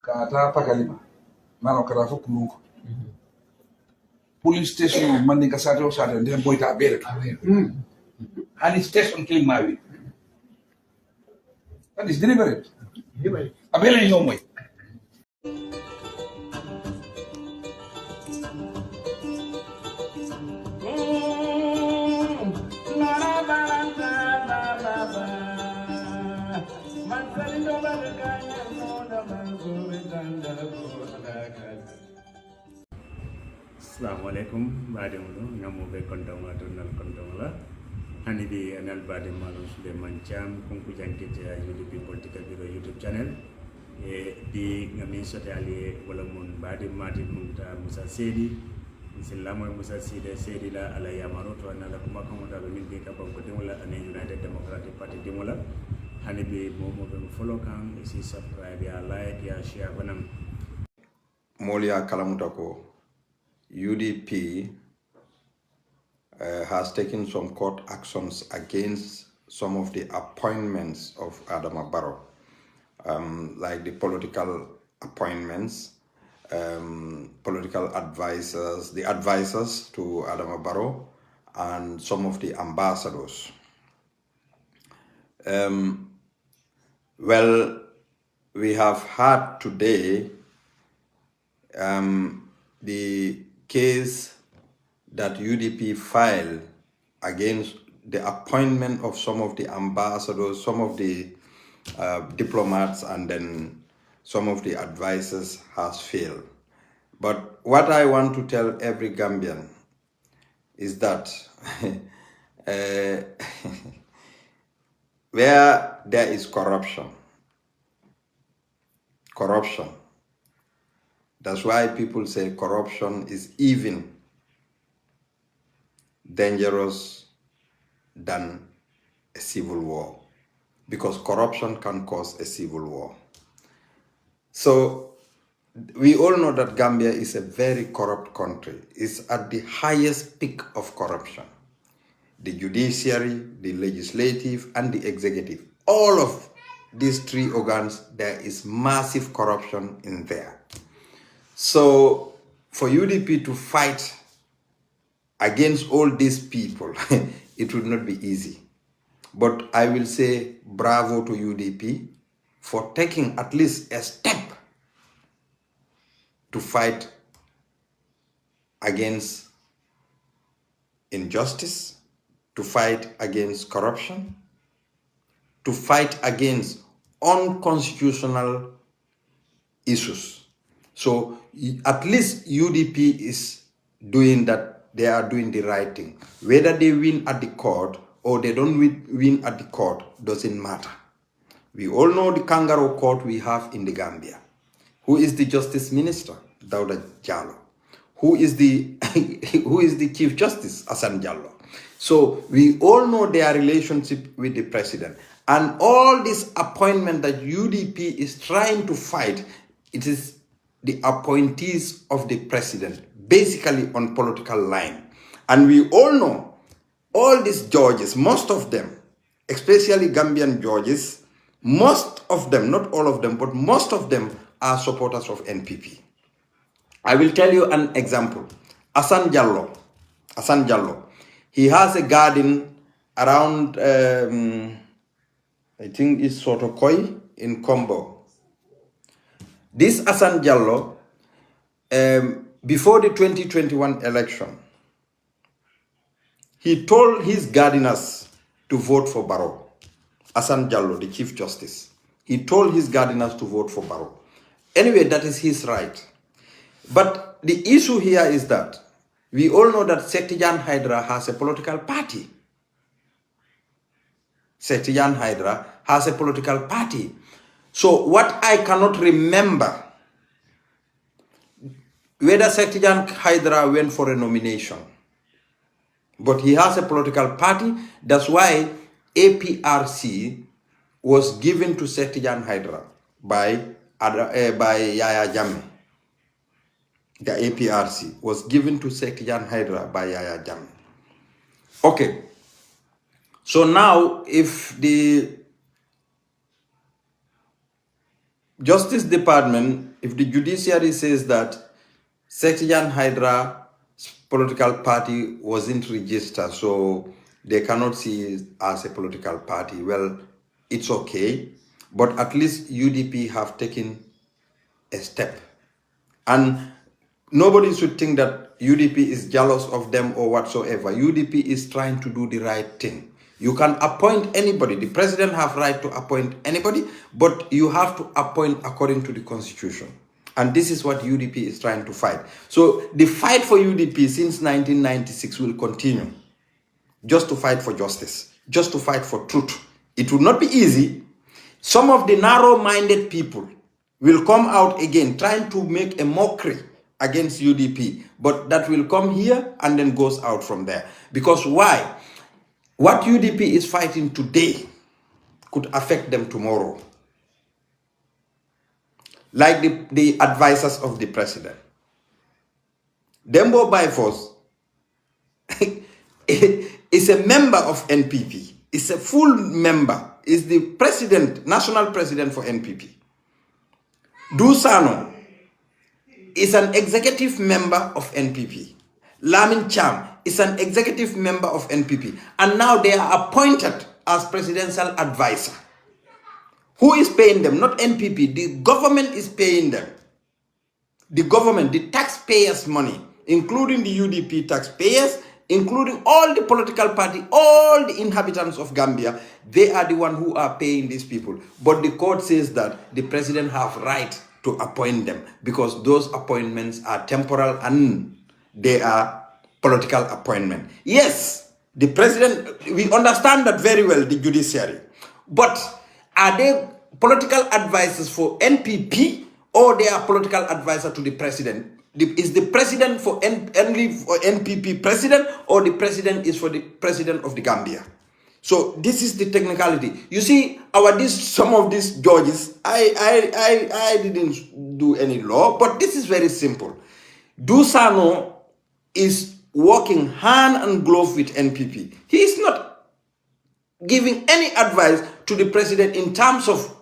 Kata pakalima. Mano kara fo kulunko. Police station mandi kasate o sate ndem boyta abere. Hani station kay mawi. That is deliberate. Abele no moy. Assalamualaikum badimulu ngamobe kontong adunal kontong la hani di anal badim malum sude mancam kungku jangkit ya UDP Political Bureau YouTube channel di ngamin sote ali wala mun badim mati munta Musa Sedi Silamo Musa Sedi la ala yamaro to anala kuma kamonda be min be ka banko demola ane United Democratic Party demola hani be momo be follow kan isi subscribe ya like ya share banam Molia Kalamutako UDP has taken some court actions against some of the appointments of Adama Barrow, like the political appointments, political advisors, the advisors to Adama Barrow, and some of the ambassadors. Well, we have had today the case that UDP filed against the appointment of some of the ambassadors, some of the diplomats, and then some of the advisors has failed. But what I want to tell every Gambian is that where there is corruption, that's why people say corruption is even dangerous than a civil war, because corruption can cause a civil war. So we all know that Gambia is a very corrupt country. It's at the highest peak of corruption. The judiciary, the legislative, and the executive, all of these three organs, there is massive corruption in there. So for UDP to fight against all these people, it would not be easy. But I will say bravo to UDP for taking at least a step to fight against injustice, to fight against corruption, to fight against unconstitutional issues. So at least UDP is doing that, they are doing the right thing. Whether they win at the court or they don't win at the court doesn't matter. We all know the kangaroo court we have in the Gambia. Who is the Justice Minister? Dauda Jallo. Who is the Chief Justice? Hassan Jallo. So we all know their relationship with the president. And all this appointment that UDP is trying to fight, it is the appointees of the president, basically on political line. And we all know all these judges, most of them, especially Gambian judges, most of them, not all of them, but most of them are supporters of NPP. I will tell you an example. Hassan Jallo, he has a garden around, I think it's Sotokoi in Combo. This Hassan Jallo, before the 2021 election, he told his gardeners to vote for Barrow. Hassan Jallo, the Chief Justice. He told his gardeners to vote for Barrow. Anyway, that is his right. But the issue here is that we all know that Sektijan Hydra has a political party. Sektijan Hydra has a political party. So what I cannot remember, whether Sektijan Hydra went for a nomination, but he has a political party. That's why APRC was given to Sektijan Hydra by Yaya Jammeh. The APRC was given to Sektijan Hydra by Yaya Jammeh. Okay. So now, if the Justice Department, if the judiciary says that Sektyan Hydra political party wasn't registered, so they cannot see it as a political party, well, it's okay. But at least UDP have taken a step. And nobody should think that UDP is jealous of them or whatsoever. UDP is trying to do the right thing. You can appoint anybody. The president have right to appoint anybody, but you have to appoint according to the constitution. And this is what UDP is trying to fight. So the fight for UDP since 1996 will continue. Just to fight for justice, just to fight for truth. It will not be easy. Some of the narrow-minded people will come out again trying to make a mockery against UDP, but that will come here and then goes out from there. Because why? What UDP is fighting today could affect them tomorrow. Like the advisors of the president. Dembo Bifos is a member of NPP. Is a full member. Is the president, national president for NPP. Dusano is an executive member of NPP. Lamin Cham is an executive member of NPP. And now they are appointed as presidential advisor. Who is paying them? Not NPP. The government is paying them. The government, the taxpayers' money, including the UDP taxpayers, including all the political party, all the inhabitants of Gambia, they are the ones who are paying these people. But the court says that the president have right to appoint them because those appointments are temporal and they are political appointment. Yes, the president, we understand that very well, the judiciary. But are they political advisors for NPP or they are political advisor to the president? Is the president for only for NPP president or the president is for the president of the Gambia? So this is the technicality. You see, some of these judges, I didn't do any law, but this is very simple. Dusano is working hand and glove with NPP. He is not giving any advice to the president in terms of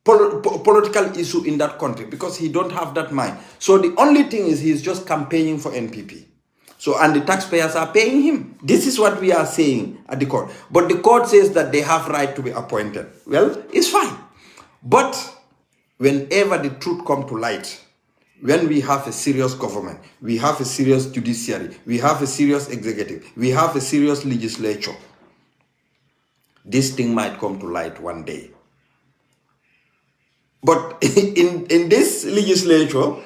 political issue in that country because he don't have that mind. So the only thing is he's just campaigning for NPP. So, and the taxpayers are paying him. This is what we are saying at the court. But the court says that they have right to be appointed. Well, it's fine. But whenever the truth comes to light, when we have a serious government, we have a serious judiciary, we have a serious executive, we have a serious legislature, this thing might come to light one day. But in this legislature,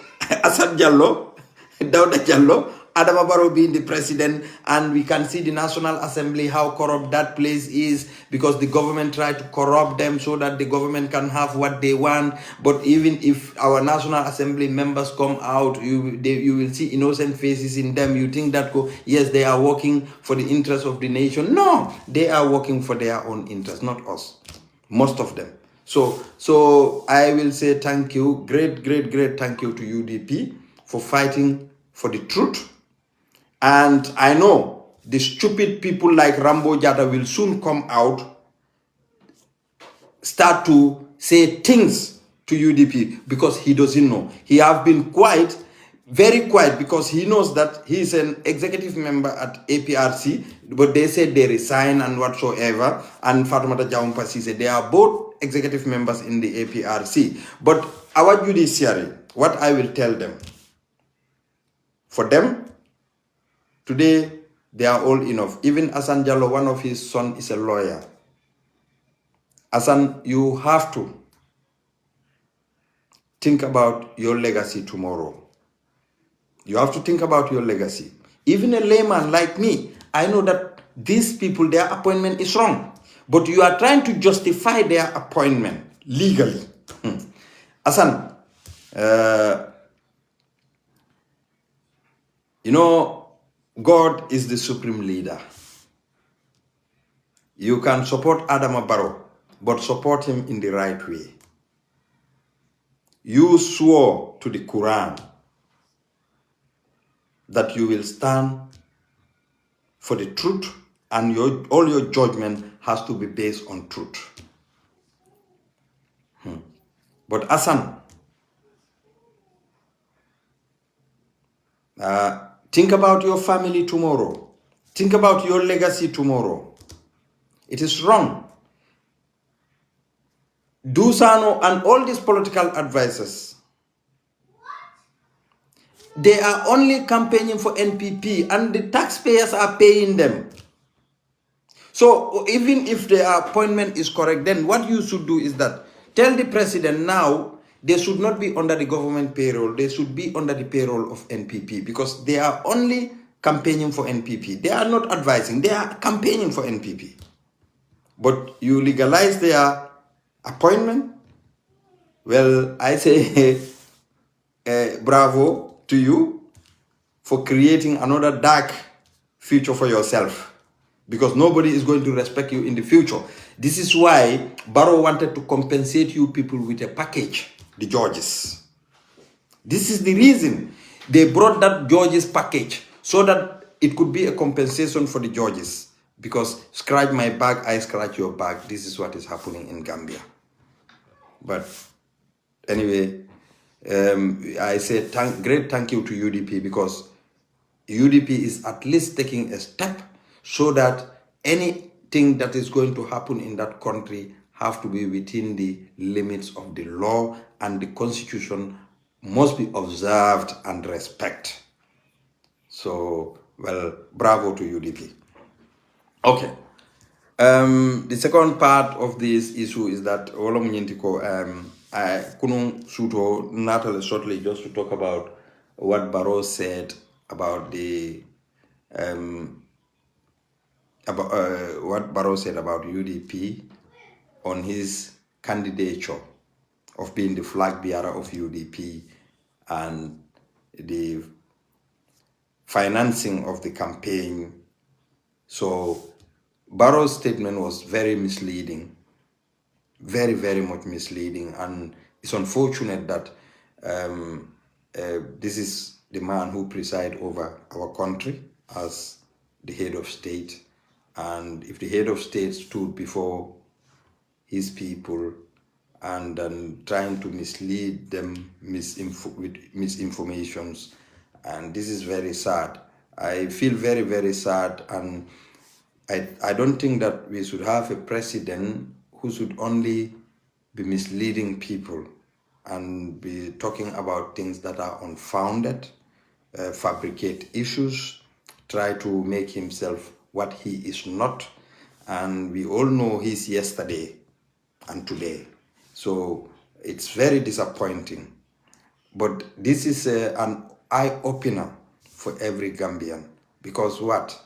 Assad Jallo, Dawda Jallo, Adama Barrow being the president, and we can see the National Assembly, how corrupt that place is because the government tried to corrupt them so that the government can have what they want. But even if our National Assembly members come out, you will see innocent faces in them. You think that, yes, they are working for the interest of the nation. No, they are working for their own interest, not us. Most of them. So I will say thank you, great thank you to UDP for fighting for the truth. And I know the stupid people like Rambo Jata will soon come out, start to say things to UDP because he doesn't know. He have been quiet, very quiet, because he knows that he is an executive member at APRC, but they said they resign and whatsoever. And Fatoumata Jawumpasi said they are both executive members in the APRC. But our judiciary, what I will tell them, for them, today, they are all enough. Even Hassan Jallo, one of his sons, is a lawyer. Hassan, you have to think about your legacy tomorrow. You have to think about your legacy. Even a layman like me, I know that these people, their appointment is wrong. But you are trying to justify their appointment legally. Hassan, you know, God is the supreme leader. You can support Adama Barrow, but support him in the right way. You swore to the Quran that you will stand for the truth, and all your judgment has to be based on truth. But But Asan, think about your family tomorrow. Think about your legacy tomorrow. It is wrong. Dusano and all these political advisors, they are only campaigning for NPP and the taxpayers are paying them. So even if their appointment is correct, then what you should do is that tell the president now they should not be under the government payroll. They should be under the payroll of NPP because they are only campaigning for NPP. They are not advising. They are campaigning for NPP. But you legalize their appointment. Well, I say bravo to you for creating another dark future for yourself. Because nobody is going to respect you in the future. This is why Barrow wanted to compensate you people with a package, the judges. This is the reason they brought that judges package, so that it could be a compensation for the judges. Because scratch my back, I scratch your back. This is what is happening in Gambia. But anyway, I say great thank you to UDP, because UDP is at least taking a step so that anything that is going to happen in that country have to be within the limits of the law, and the constitution must be observed and respected. So, well, bravo to UDP. Okay. The second part of this issue is that I couldn't suto Natalie shortly just to talk about what Barrow said about the what Barrow said about UDP on his candidature of being the flag bearer of UDP and the financing of the campaign. So Barrow's statement was very misleading, very, very much misleading, and it's unfortunate that this is the man who presides over our country as the head of state. And if the head of state stood before his people and trying to mislead them with misinformations, and this is very sad. I feel very, very sad, and I don't think that we should have a president who should only be misleading people and be talking about things that are unfounded, fabricate issues, try to make himself what he is not. And we all know he's yesterday and today. So it's very disappointing. But this is an eye-opener for every Gambian, because what?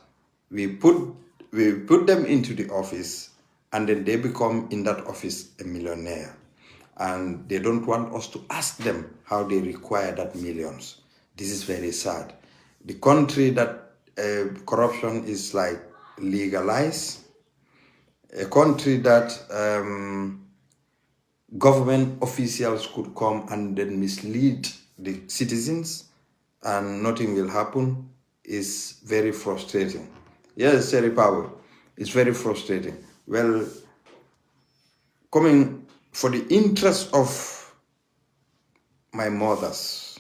We put them into the office, and then they become in that office a millionaire. And they don't want us to ask them how they require that millions. This is very sad. The country that corruption is like legalized, a country that government officials could come and then mislead the citizens and nothing will happen, is very frustrating. Yes, Seri Power, it's very frustrating. Well, coming for the interest of my mothers,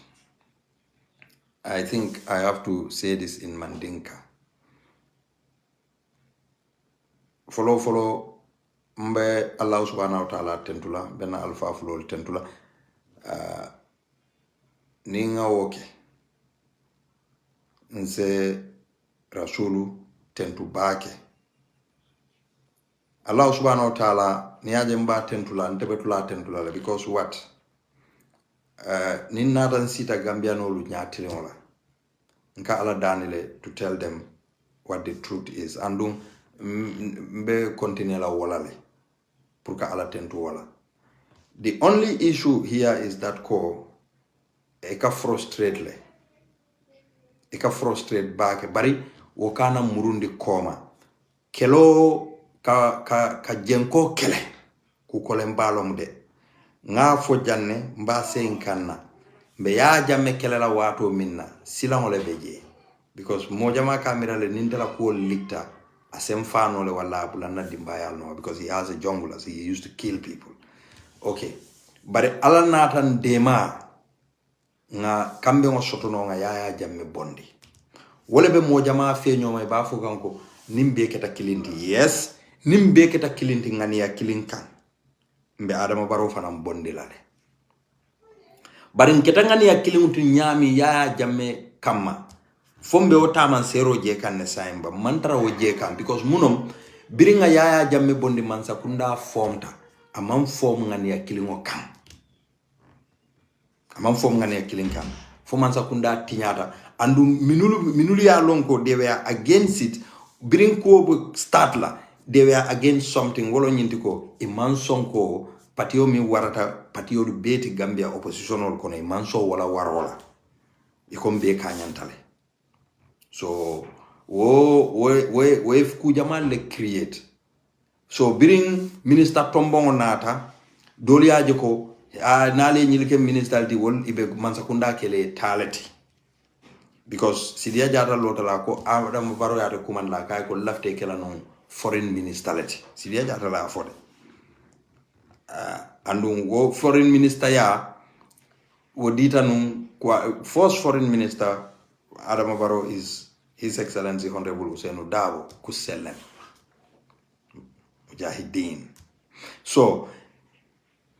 I think I have to say this in Mandinka. Follow mbe Allah subhanahu wa ta'ala tentula bena alfa fulol tentula ninga woke nse rasulu tentu bake. Allah subhanahu wa ta'ala niyaje mba tentula ntebetula tentula, because what? Ninna dan sita Gambiano lu nyatile wala nka ala danile to tell them what the truth is, and mbe continue la wala le pour ka ala tentu wala. The only issue here is that ko eka frustrate baake bari wakana murundi koma kelo ka jenko kele ku kolen balom de nga fo janne mba sen kanna mbe ya jamme kele la wato minna silan le beje, because mojama kamera le nindela ko likta asem fanole wala bulanna dimbayal no, because he has a jungle, he used to kill people. Okay, bare ala natan dema nga kambe ngo sotono nga Yaya Jammeh bondi wala be mo jama feño may ba fu kanko nimbe keta kilinti yes nimbe keta kilinti ngani ya kilinkan mbe Adama Barrow fanam bondi la de bari keta ngani ya kilintu nyami Yaya Jammeh kamma fombe o taman sero je kan ne saimba mantara o je kan because munom biringa Yaya Jammeh bondi mansa kunda formta amam form ngani ya kilingo kan amam form ngani ya kilin kan foman sa kunda tinyata andu minulu ya lonko they were against it bring ko start la they were against something wolo nyintiko e man sonko patio mi warata patio du beti Gambia oppositional kono e man so wala warola e kombe kanyantale so we ku jamal le create so bring minister tombongo nata doliaje ko nale nyilke minister di won ibe mansakunda kele talati because Sidia Jata lotala ko Adama Barrow yata kuman la kay ko lafte kala non foreign ministerality Sidia Jata la fode andu go foreign minister ya wodita num kwa first foreign minister Adama Barrow is His Excellency Honorable Ousainou Darboe Kusellen Mujahideen so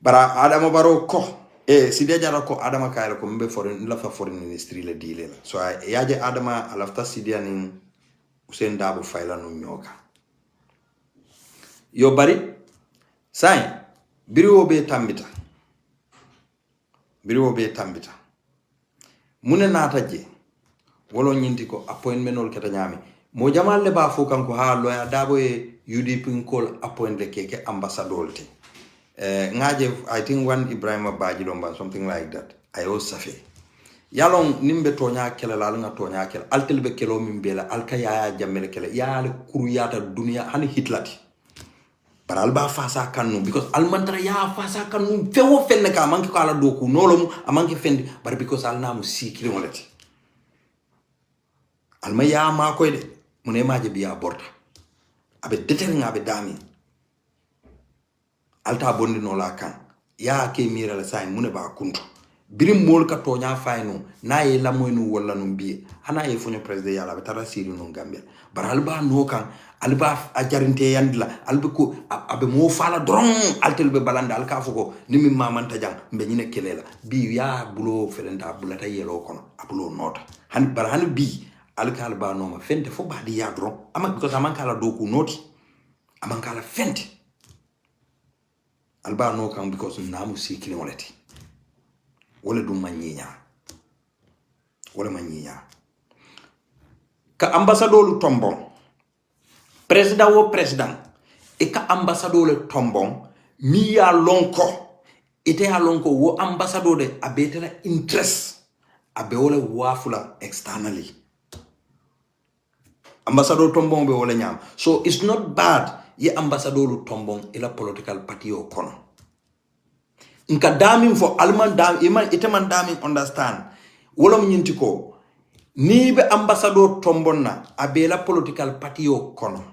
bara Adama Barrow ko Sidia Jata ko Adama kayla ko mbe foreign lafa foreign ministry le dile la so yaje Adama alafta Sidia ni Ousainou Darboe fayla no nyoka yo bari sai biriwo be tambita mune nata je wolo nyinti ko appointment ol keta nyami mo jamal le ba fo kanko ha loya Darboe e UDP call appoint le keke ambassador te ngaje I think one Ibrahima Bajilomba something like that ayo safe yalon nimbe tonya kele la nga tonya kele altelbe kelo mimbela alka Yaya Jammeh kele yaale kuruyata dunia hani hitlati para alba fasa kanu because almantara ya fasa kanu fewo fenne ka manki ko ala doku nolomu amanki fendi bar because alnamu sikili molati alma ya ma koy de mune maje biya borta abe deter nga be dami alta bondi no la kan ya ke mira la say mune ba kunto birim mol ka tonya fayno na ye la moynu wala no bi hana ye fonyo president yala be tara siri no Gambia bar alba no kan alba a jarinte yandila alba ko abe mo fala dron altelbe balanda alka fuko nimi mamanta jang mbe nyine kelela bi ya bulo felenta bulata yelo kono abulo nota han bar han bi alka alba no ma fente fo badi ya dron ama because amanka la doku noti amanka la fente alba no kan because namu sikini walati wala dum manyinya ka ambassadeur tombon president wo president e ka ambassadeur le tombon mi ya lonko ite ya lonko wo ambassadeur de abetela interest abe wala wafula externally ambassadeur tombon be wala nyam so it's not bad ye ambassadeur tombon ila political party o kono nka daming for alman dam ite man daming understand wala nyinti ko ni be ambassadeur tombon na abela political party o kono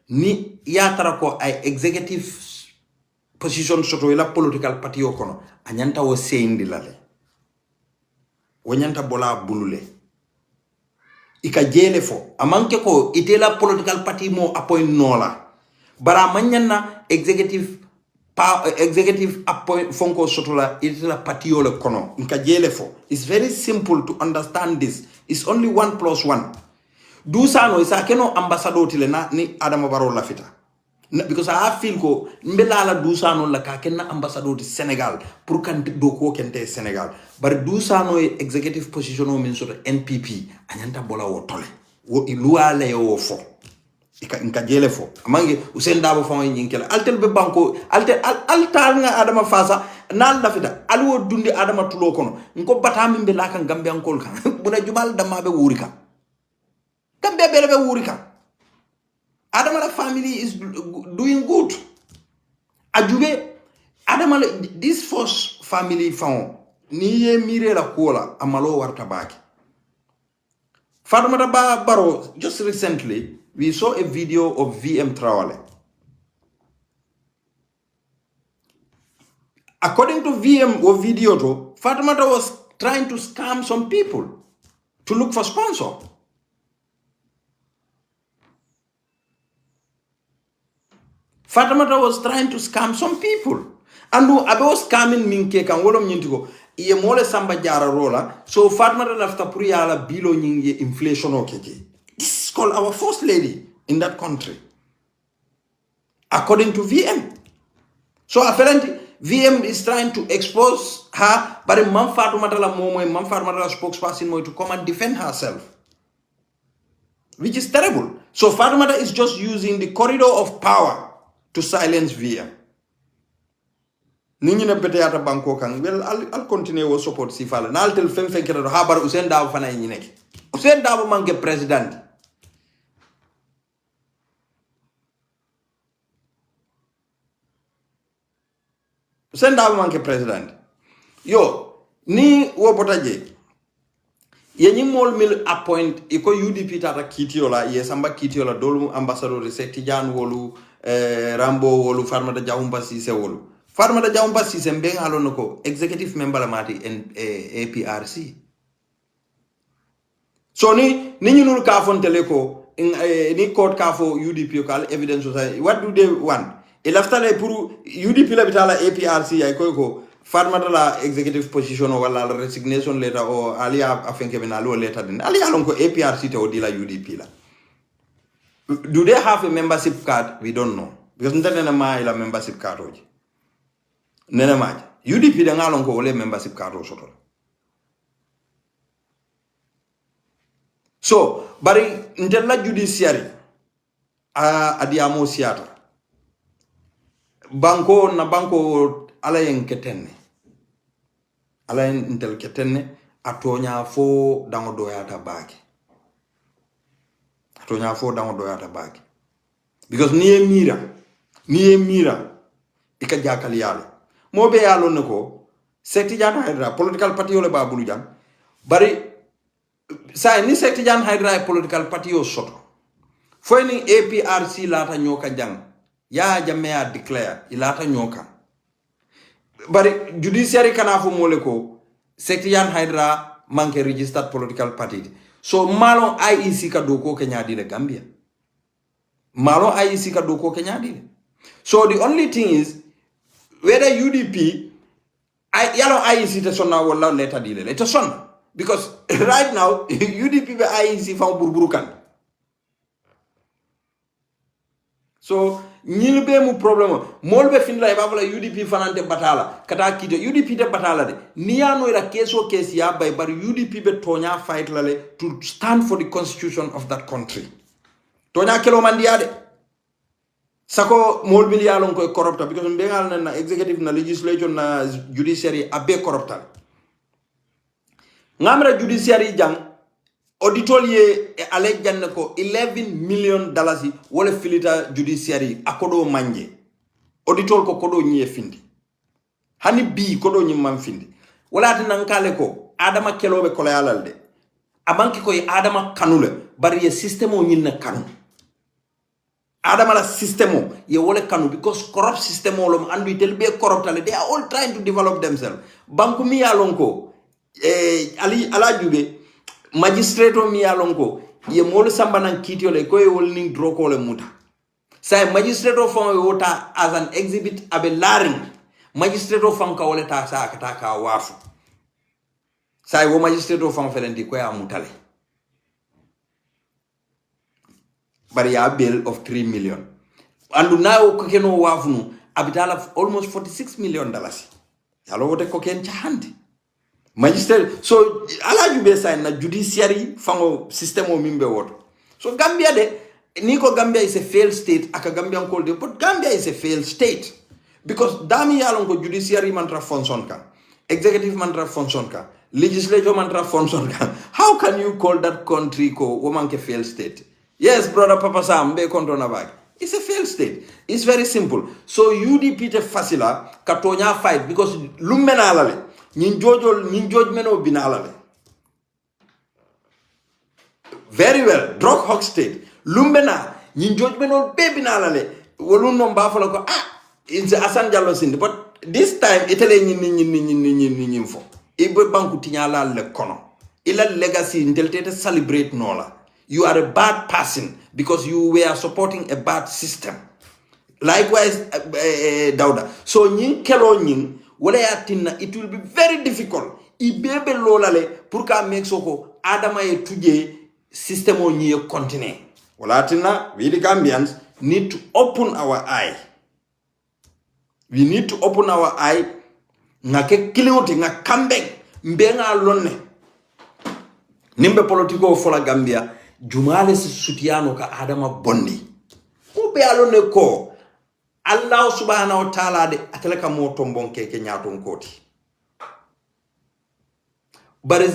ni yatara ko ay executive position soto ila political party o kono anyanta wo seindi lale wonyanta bola bulule ika jele fo amanke ko itela political party mo appoint nola bara manyanna executive appoint fonko soto la itela party o le kono nka jele fo. It's very simple to understand this. It's only 1 + 1. Dusano isa keno ambassador tile na ni Adama Barrow la fita because I feel ko mbelala Dusano la ka kenna ambassador di Senegal pour kan do ko kente Senegal bar Dusano e executive position o min so NPP anyanta bola wo tole wo iluale wo fo ika jele fo amangi Ousainou Darboe fo nyinkela altel be banko altal nga Adama fasa nal la fita alwo dundi Adama tulo kono nko batami mbela kan Gambian kol kan buna jubal dama be wurika Gambia bele be wurika Adama la family is doing good ajube Adama this first family found ni ye mire la kola amalo warta baki Fatoumata Barrow just recently we saw a video of VM Traoré According to VM or video, Fatoumata was trying to scam some people to look for sponsor. Fatoumata was trying to scam some people. And I was scamming minke kan wolom nyintigo. Iye mole samba jara rola. So Fatoumata lafta puriyala bilo nyingi inflation okeke. This is called our first lady in that country. According to VM. So apparently VM is trying to expose her, but Mam Fatoumata la momo, Mam Fatoumata la spokesperson to come and defend herself. Which is terrible. So Fatoumata is just using the corridor of power to silence VM. Nini na bete ata banko kan. Well, I'll continue to support Sifala. Na I'll tell Fem Fenkera habar Usain Dabo fana yinek. Usain Dabo mange president. Usain Dabo mange president. Yo, ni wobotaje. Yenyi mol mil appoint iko UDP tata kitiola yesamba kitiola dolu ambassador Sekti Jan wolu Rambo wolu Farmata Jahumpa Sise wolu. Farmata Jahumpa Sise mbeng alonoko executive member la mati APRC. So ni nyunul ka fontele ko ni court ka fo UDP kal evidence society. What do they want? Ilaftale pour UDP la bitala APRC ay ko Farmata la executive position or la resignation letter or alia afenke benalo letter din alia lonko APRC te odila UDP la. Do they have a membership card? We don't know. Because ntene ma ila membership card oji. Nene ma. UDP de ngalonko ole membership card o soto. So, bari ntela judiciary adiamo siata. Banko na banko ala yen ketenne. Ala intel ketenne atonya fo dango doyata baki. Atonya fo dango doyata baki. Because niye mira ika jakali yalo. Mobe yalo nako Sekti Jan Hydra political party ole babulu jang. Bari sa ni Sekti Jan Hydra political party o soto. Fo ni APRC lata nyoka jang. Ya jamea declare ilata nyoka. But judiciary kanafo moleko Sekti Jan Hydra manke registered political party. So malon IEC ka doko Kenya dile Gambia. Malon IEC ka doko Kenya dile. So the only thing is whether UDP yalo IEC te sonna wala letter dile. Letter sonna. Because right now UDP be IEC fa burburukan. So nyilbe mu problem molbe finla ibabala UDP fanante batala kata kito UDP de batala de niano ira keso kesi ya bay bar UDP be tonya fight lale to stand for the constitution of that country tonya kelo mandiade sako molbe yalon ko corrupt because mbengal na executive na legislature na judiciary abe corrupt ngamra judiciary jang auditolier e alejjanne ko $11 million wala filita judiciary akodo manje auditol ko kodo nyie findi hani bi kodo nyi man findi wala tan nankale ko adama kelobe ko layalde amanki ko adama kanule bari ye system o nyinna kanu adama la system o ye wala kanu because corrupt system o lom andu tel be corrupt they are all trying to develop themselves banku mi yalonko ali alajube magistrato mi yalonko ye mol samba nan kitio le koy wolning droko le muta say magistrato fon wota as an exhibit abe laring magistrato fon ka wala ta sa ka wafu say wo magistrato fon felenti koy amutale bari ya bill of 3 million andu nawo ko keno wafu nu abitala almost $46 million yalo wote ko ken chahandi magistrate so alaju be sign na judiciary fango system o mimbe woto so Gambia de niko Gambia is a failed state aka Gambia called it but Gambia is a failed state because dami yalon ko judiciary mantra function ka executive mantra function ka legislature mantra function ka how can you call that country ko woman ke failed state yes brother Papa Sam be konto na bag it's a failed state it's very simple so UDP te fasila katonya fight because lumena lale nyin joj meno binalale very well drug hog state lumbena nyin joj meno be binalale wolun no mbafala ko it's Asan Jallow Sindi but this time itele ñin fo ibe banku tiñala le kono ila legacy inteltete celebrate nola. You are a bad person because you were supporting a bad system. Likewise, Dauda. So ñin kelo ñin wala ya tinna it will be very difficult. Ibebe lolale pour ka make soko adama e tuje system o ñi continue. Wala tinna we the Gambians need to open our eye. We need to open our eye nga ke kilingoti nga kambeng mbenga lonne nimbe politiko fola Gambia jumale sutiano ka adama bondi ko be alone ko Allah subhanahu wa ta'ala de atalaka mo tombon keke nyaton koti bare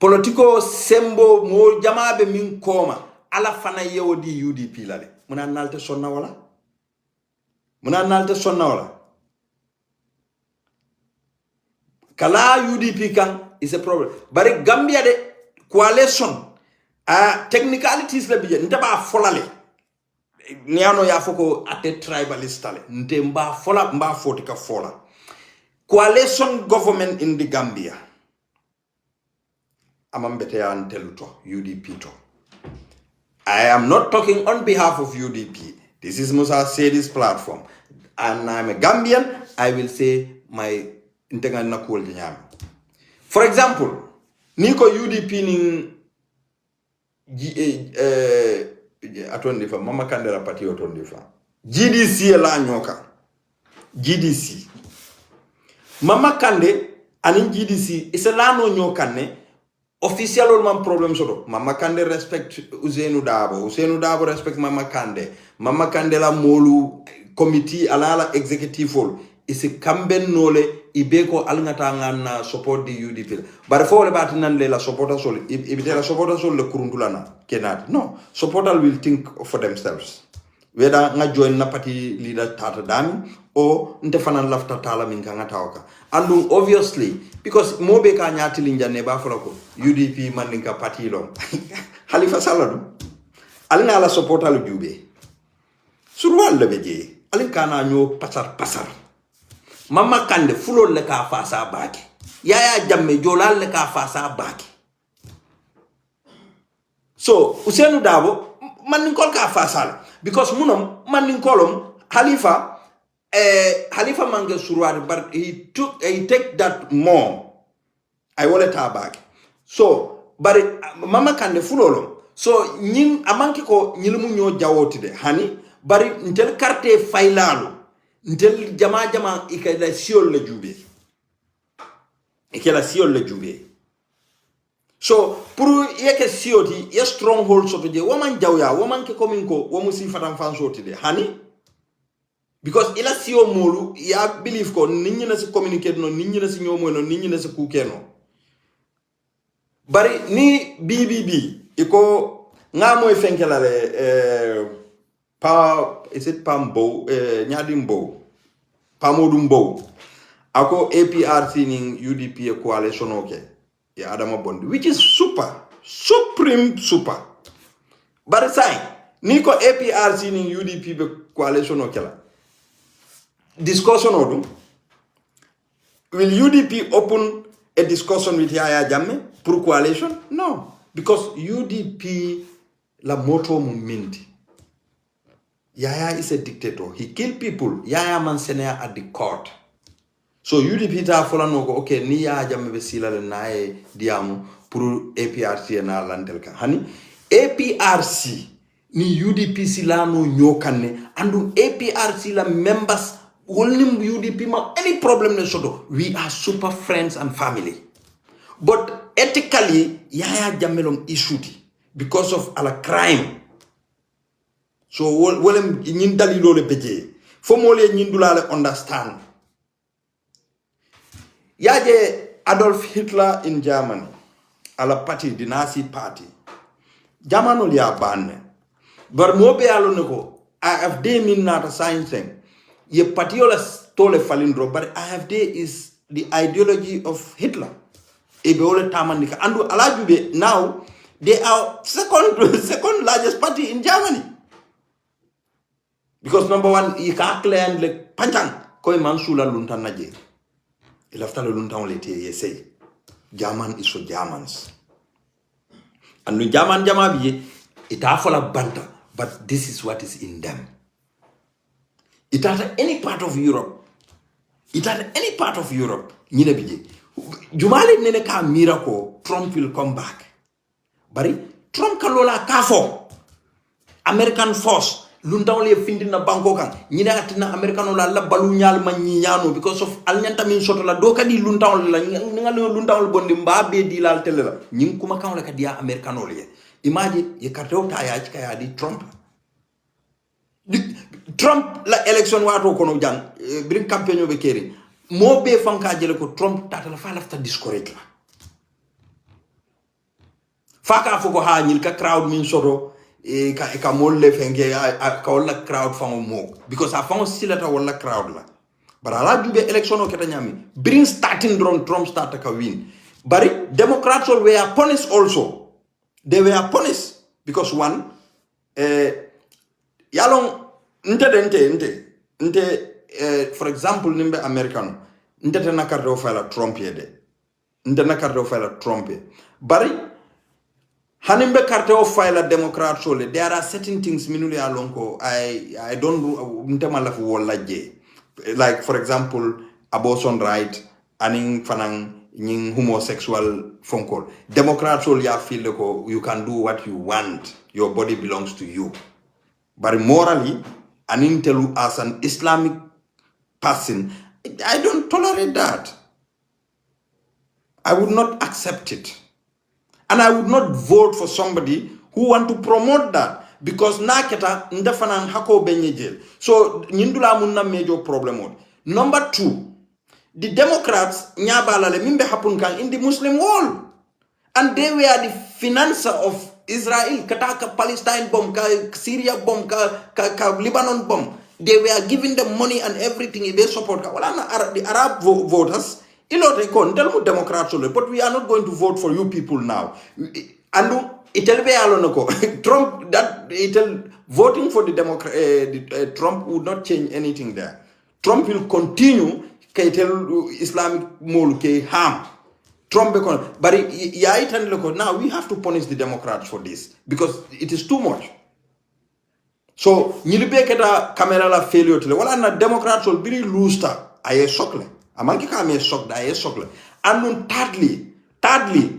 politiko sembo mo jamabe min koma ala fana yewdi UDP lale muna nalte sonna wala kala UDP kan is a problem bare Gambia de coalition technicalities la biye ndaba folale niano ya foko ate tribalist tale ndemba fola mba fotika fola coalition government in the Gambia amambete ya anteluto UDP to. I am not talking on behalf of UDP. This is Musa Sedi's platform. And I'm a Gambian, I will say my integral nakul nyam. For example, niko UDP ning atondifa mama kandela pati otondifa. GDC la nyoka. GDC. Mama kande anin GDC iselano nyokane official man problem soto. Mama kande respect Ousainou Dabo respect Mama kande la molu committee alala executive hall isi kamben nole ibeko alngata ngana support the UDP bare fo le batinan le la supporter sol ibite la supporter sol le kurundulana kenat no supporter will think for themselves weda nga join na party leader tata dami o nte fanan lafta tala min ka ngatawka andu obviously because mobe ka nyati linjane ba fulako UDP mandinka party lo Halifa Saladu alina la supporter lu jube surwal le beje alin kana nyo pasar Mama kande fulo le ka fasa baki yaya jamme jolal le ka fasa baki so Ousainou Dabo man kol ka fasa because munom man kolom Halifa mange surwar but he take that more I wallet her back so but Mama kande fulo lo so nyin amanki ko nyilumu nyo jawoti de hani bari ntel carte failalo ntel jama ikala siol le jube so pour yeke sioti ye stronghold soto je woman jawya woman ke kominko womu si fatam fan soti de hani because ila sio molu ya believe ko ninyi na si communicate no ninyi na si nyomo no ninyi na si kukeno bari ni BBB iko ngamo ifenkelale is it Pambo Nyadimbo Pamodumbo ako APRC ning UDP coalition okay ya Adama Bondi which is supreme but say niko APRC ning UDP be coalition okay la discussion odu will UDP open a discussion with Yaya Jammeh pour coalition no because UDP la moto movement Yaya is a dictator. He killed people. Yaya Mansenea at the court. So UDP ta fola no okay ni Yaya Jammeh be sila le nae diamu pour APRC na lantelka. Hani APRC ni UDP sila no nyokane andu APRC la members wolnim UDP ma any problem ne soto. We are super friends and family. But ethically Yaya Jammeh long issued because of a crime. So wolem nyin dalilo le beje fo mole nyin dulale understand yaje Adolf Hitler in Germany ala party the Nazi party jamano liya banne bar mobe alo neko AFD min nata science ye party ola tole falindro but AFD is the ideology of Hitler ebe ole tamandika andu alajube now they are second largest party in Germany. Because number one, you can't claim like Panchang, koy man sula luntan na je ilafta la luntan le te yesay German is for Germans and no German jama bi ita fola banta but this is what is in them it at any part of Europe ñine bi jumale nene ka miracle Trump will come back bari Trump kalola kafo American force luntaw le findina banko kan ñine atina American la balu ñal ma ñi ñaano because of alnyanta min soto la do kadi luntaw la nga luntaw bondi mbabe di la tele la ñing kuma kan la kadi ya American le imagine ye karto ta ya ci kaya di Trump la election wato kono jang brin campagne be keri mo be fanka jele ko Trump tata la fa lafta discourage la faka foko ha ñil ka crowd min soto ka molle fenge ka wala crowd fango mo because a fango silata wala crowd la bara la jube election o keta nyami bring starting drone Trump start ka win bari Democrats were punished also they were punished because one yalong nte for example nimbe American nte na kardo fala Trump yede nte na kardo fala Trump bari hanimbe karto file Democrat sole there are certain things minuli alonko I don't ntema fu wala je like for example abortion right aning fanang ning homosexual phone call Democrat sole ya feel ko you can do what you want your body belongs to you but morally aning telu as an Islamic person I don't tolerate that I would not accept it. And I would not vote for somebody who want to promote that because naketa ndefana hako benye. So nyindula munna major problem. Number 2, the Democrats nyabala le mimbe happen kan in the Muslim world, and they were the financer of Israel. Kataka Palestine bomb, ka Syria bomb, ka Lebanon bomb. They were giving them money and everything. They support ka. Wala the Arab voters. Democrats, but we are not going to vote for you people now. And Trump voting for the Trump would not change anything there. Trump will continue Islamic harm. Trump but now we have to punish the Democrats for this because it is too much. So Nilibeketa camera la failure to wala na Democrats will be loose aye shockle. Amanki kame shocked aye shockle. And thirdly,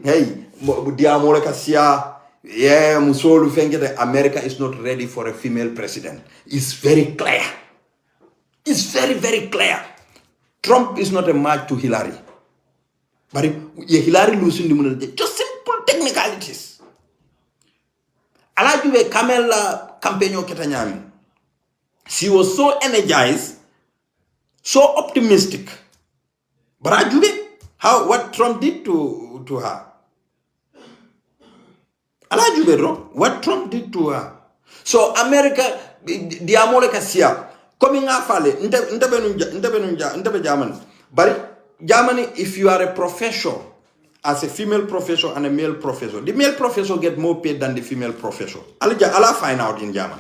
hey, diamore kasia yeah musolu fengete America is not ready for a female president. It's very clear. It's very, very clear. Trump is not a match to Hillary. But Hillary losing the money, just simple technicalities. Alajuwe Kamala campaign ketanyami. She was so energized, so optimistic. But Alajuwe, what Trump did to her. Alajuwe, what Trump did to her. So America, diamore kasia. Coming afale, ndebe Germany. But Germany, if you are a professor, as a female professor and a male professor, the male professor get more paid than the female professor. Allah find out in German.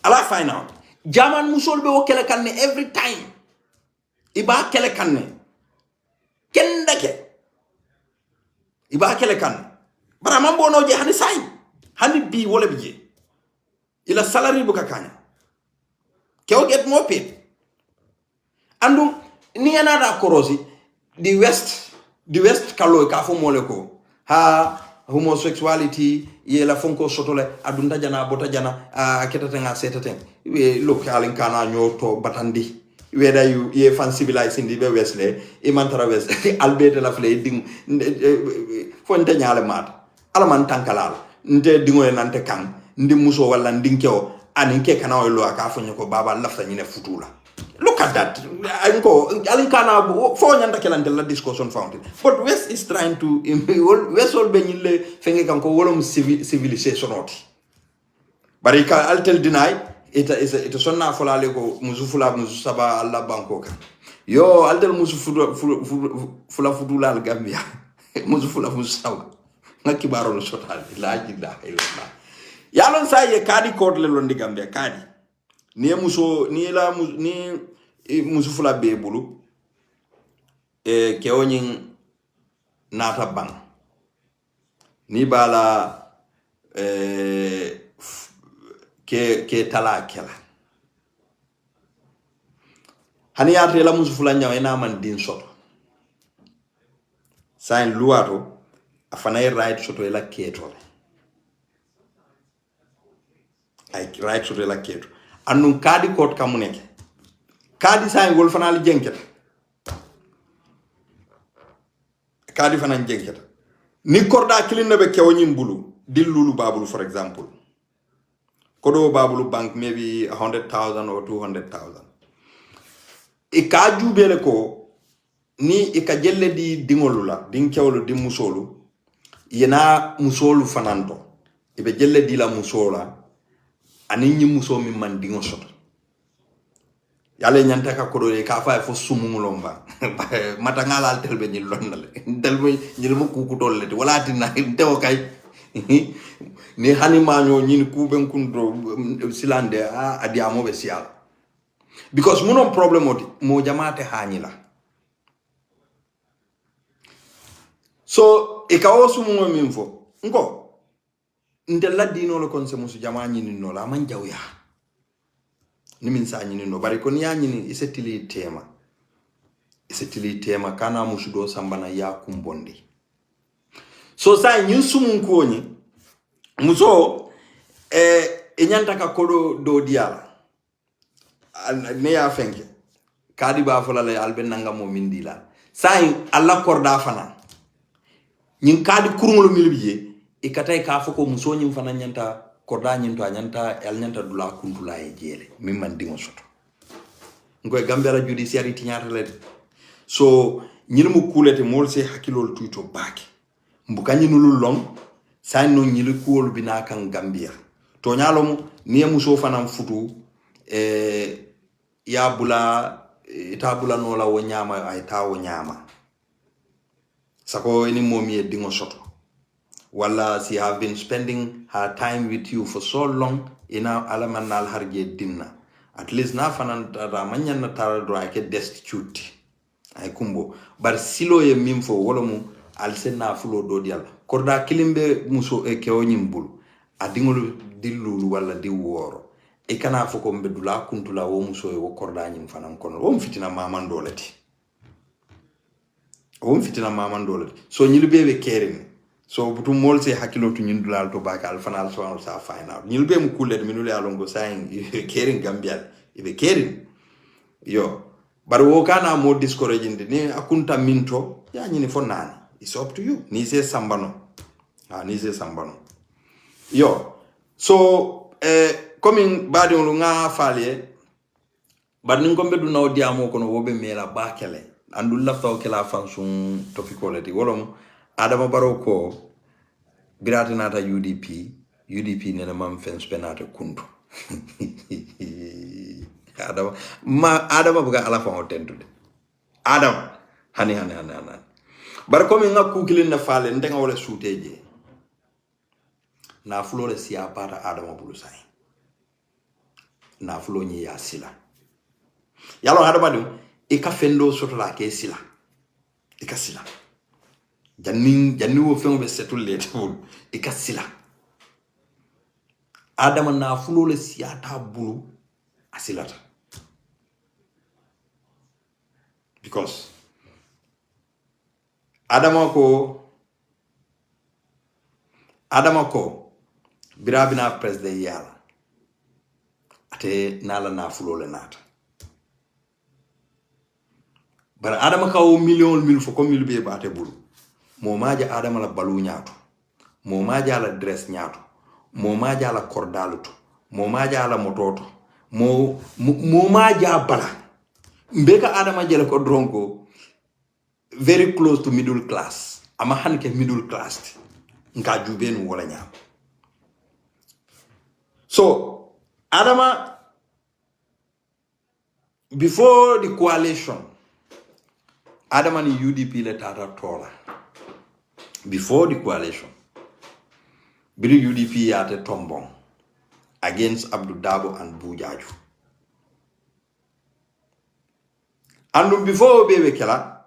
Allah find out. German musol be wo kele kanne every time. Iba kele kanne. Kendake. Iba kele kanne. Bara mambo no je hani sai. Hani bi wala bije. Ila salary buka kanya. Keo get more paid. And ni another korosi, the West kalo kafo moleko. Ha homosexuality yela fonko sotole adunda jana bota jana ketatenga setaten. We look alin kana nyoto batandi. Whether you ye fan civilizing the West le imantara West albete la fle ding fonte nyale mat. Alaman tankalal. Nte dingo nante kang. Ndi muso wala ndinkeo aninke kana olo akafonyo ko baba lafta nyine futula. Look at that. Alinkana for nyanda kelantela discussion fountain. But West is trying to West all benyile fenge kanko wolom civilization ot. But I'll tell deny it is sonna folale ko muzufula muzusaba alla bankoka. Yo aldel muzufula futula al Gambia. Muzufula musawa. Ngakibaro no sotal la jida ila. Yalon sa ye kadi court le londi Gambia kadi. Ni muso ni musufula be bulu kewoñin nata bang ni bala ke tala kela hani yarte la musufula nyaw ena man din soto sain luwato afana right soto ela keto ay right soto ela keto annun kadi kot kamuneke kadi sain gol fana li jenketa kadi fana jenketa ni korda kilinna be kewnyim bulu dillulu babulu for example kodo babulu bank maybe 100,000 or 200,000 ika jubele ko ni ika jelle di dingolula din kewlu di musolu yena musolu fananto ibe jelle di la musola ani nyi muso mi man dingo soto yale nyanta ka kodo e ka fa fo sumungulomba mata ngala al telbe ni lonnale telbe ni mu kuku tollete wala tinna tewo kay ni hani maño ni kuben kundo silande adi amobe sial because munon problem oti mo jamaate hanila so e ka o sumungo min fo ngo ndella dino lo kon se musu jamaani ni no la man jawya ni min sa ni no bari kon ya ni isetili tema kana musu do sambana ya kumbondi so sa nyin sumun ko ni muso e nyanta ka kodo do diala ne ya fenke kadi ba fola le albe nanga mo mindila sai alla korda fana nyin kadi kurungolo milbiye e katay ka foko muso nyim fana nyanta korda nyinto nyanta el nyanta dula kuntula e jele min man dingo soto ngoy gambera judiciary tinyata le so nyil mu kulete mol se hakilol tuito baake mbukani nulul long sai no nyil kuol bina kan gambia to nyalom ni muso fana futu ya bula itabula no la wonyama ay tawo nyama sako any momi e dingo soto wala she have been spending her time with you for so long ina alamanal harje dinna at least na fanan tara manyan na tara do ay ke destitute ay kumbo bar silo ye mimfo wala mu al senna fulo do dial korda kilimbe muso e kewonyimbul adingol dillulu wala di woro e kana foko mbedula kuntula wo muso e wo korda nyim fanan kono wo fitina maman dolati so nyilu bebe kering so butu mol se hakilo tu nyindulal to bakal fanal so sa final nyilu be mu kulle minule alongo sain kering gambia ibe kering yo bar wo kana mo discouraging ni akunta minto ya nyini fonani it's up to you ni se sambano yo so coming badi on nga falie bar ni ngombe du naw diamo kono wobe mela bakele andul laftaw kala fansun topicolati wolom adama baroko birata nata UDP nena mam fens penata kundu adama buga ala fa hotentude adam hani bar ko mi ngakku kilin na fale ndenga wala suteje na flore siya para adama bulu sai na flo nyi ya sila yalo adama dum e ka fendo soto la ke sila e ka sila janni wo fengo be setul le tawul e ka sila adama na flo le siata bulu asilata because adama ko birabina president yala ate nala na flo le nata bar adama ka o million fo ko mil be baate bulu mo maaja adama la balu nyaato mo maaja la dress nyaato mo maaja la kordaluto mo maaja la mototo mo maaja bala mbeka adama jele ko dronko very close to middle class ama hanke middle class nka jubenu wala nyaam so adama before the coalition Adam and UDP le tata tola before the coalition biri UDP yate tombong against Abdou Dabo and Bujaju andum before be kela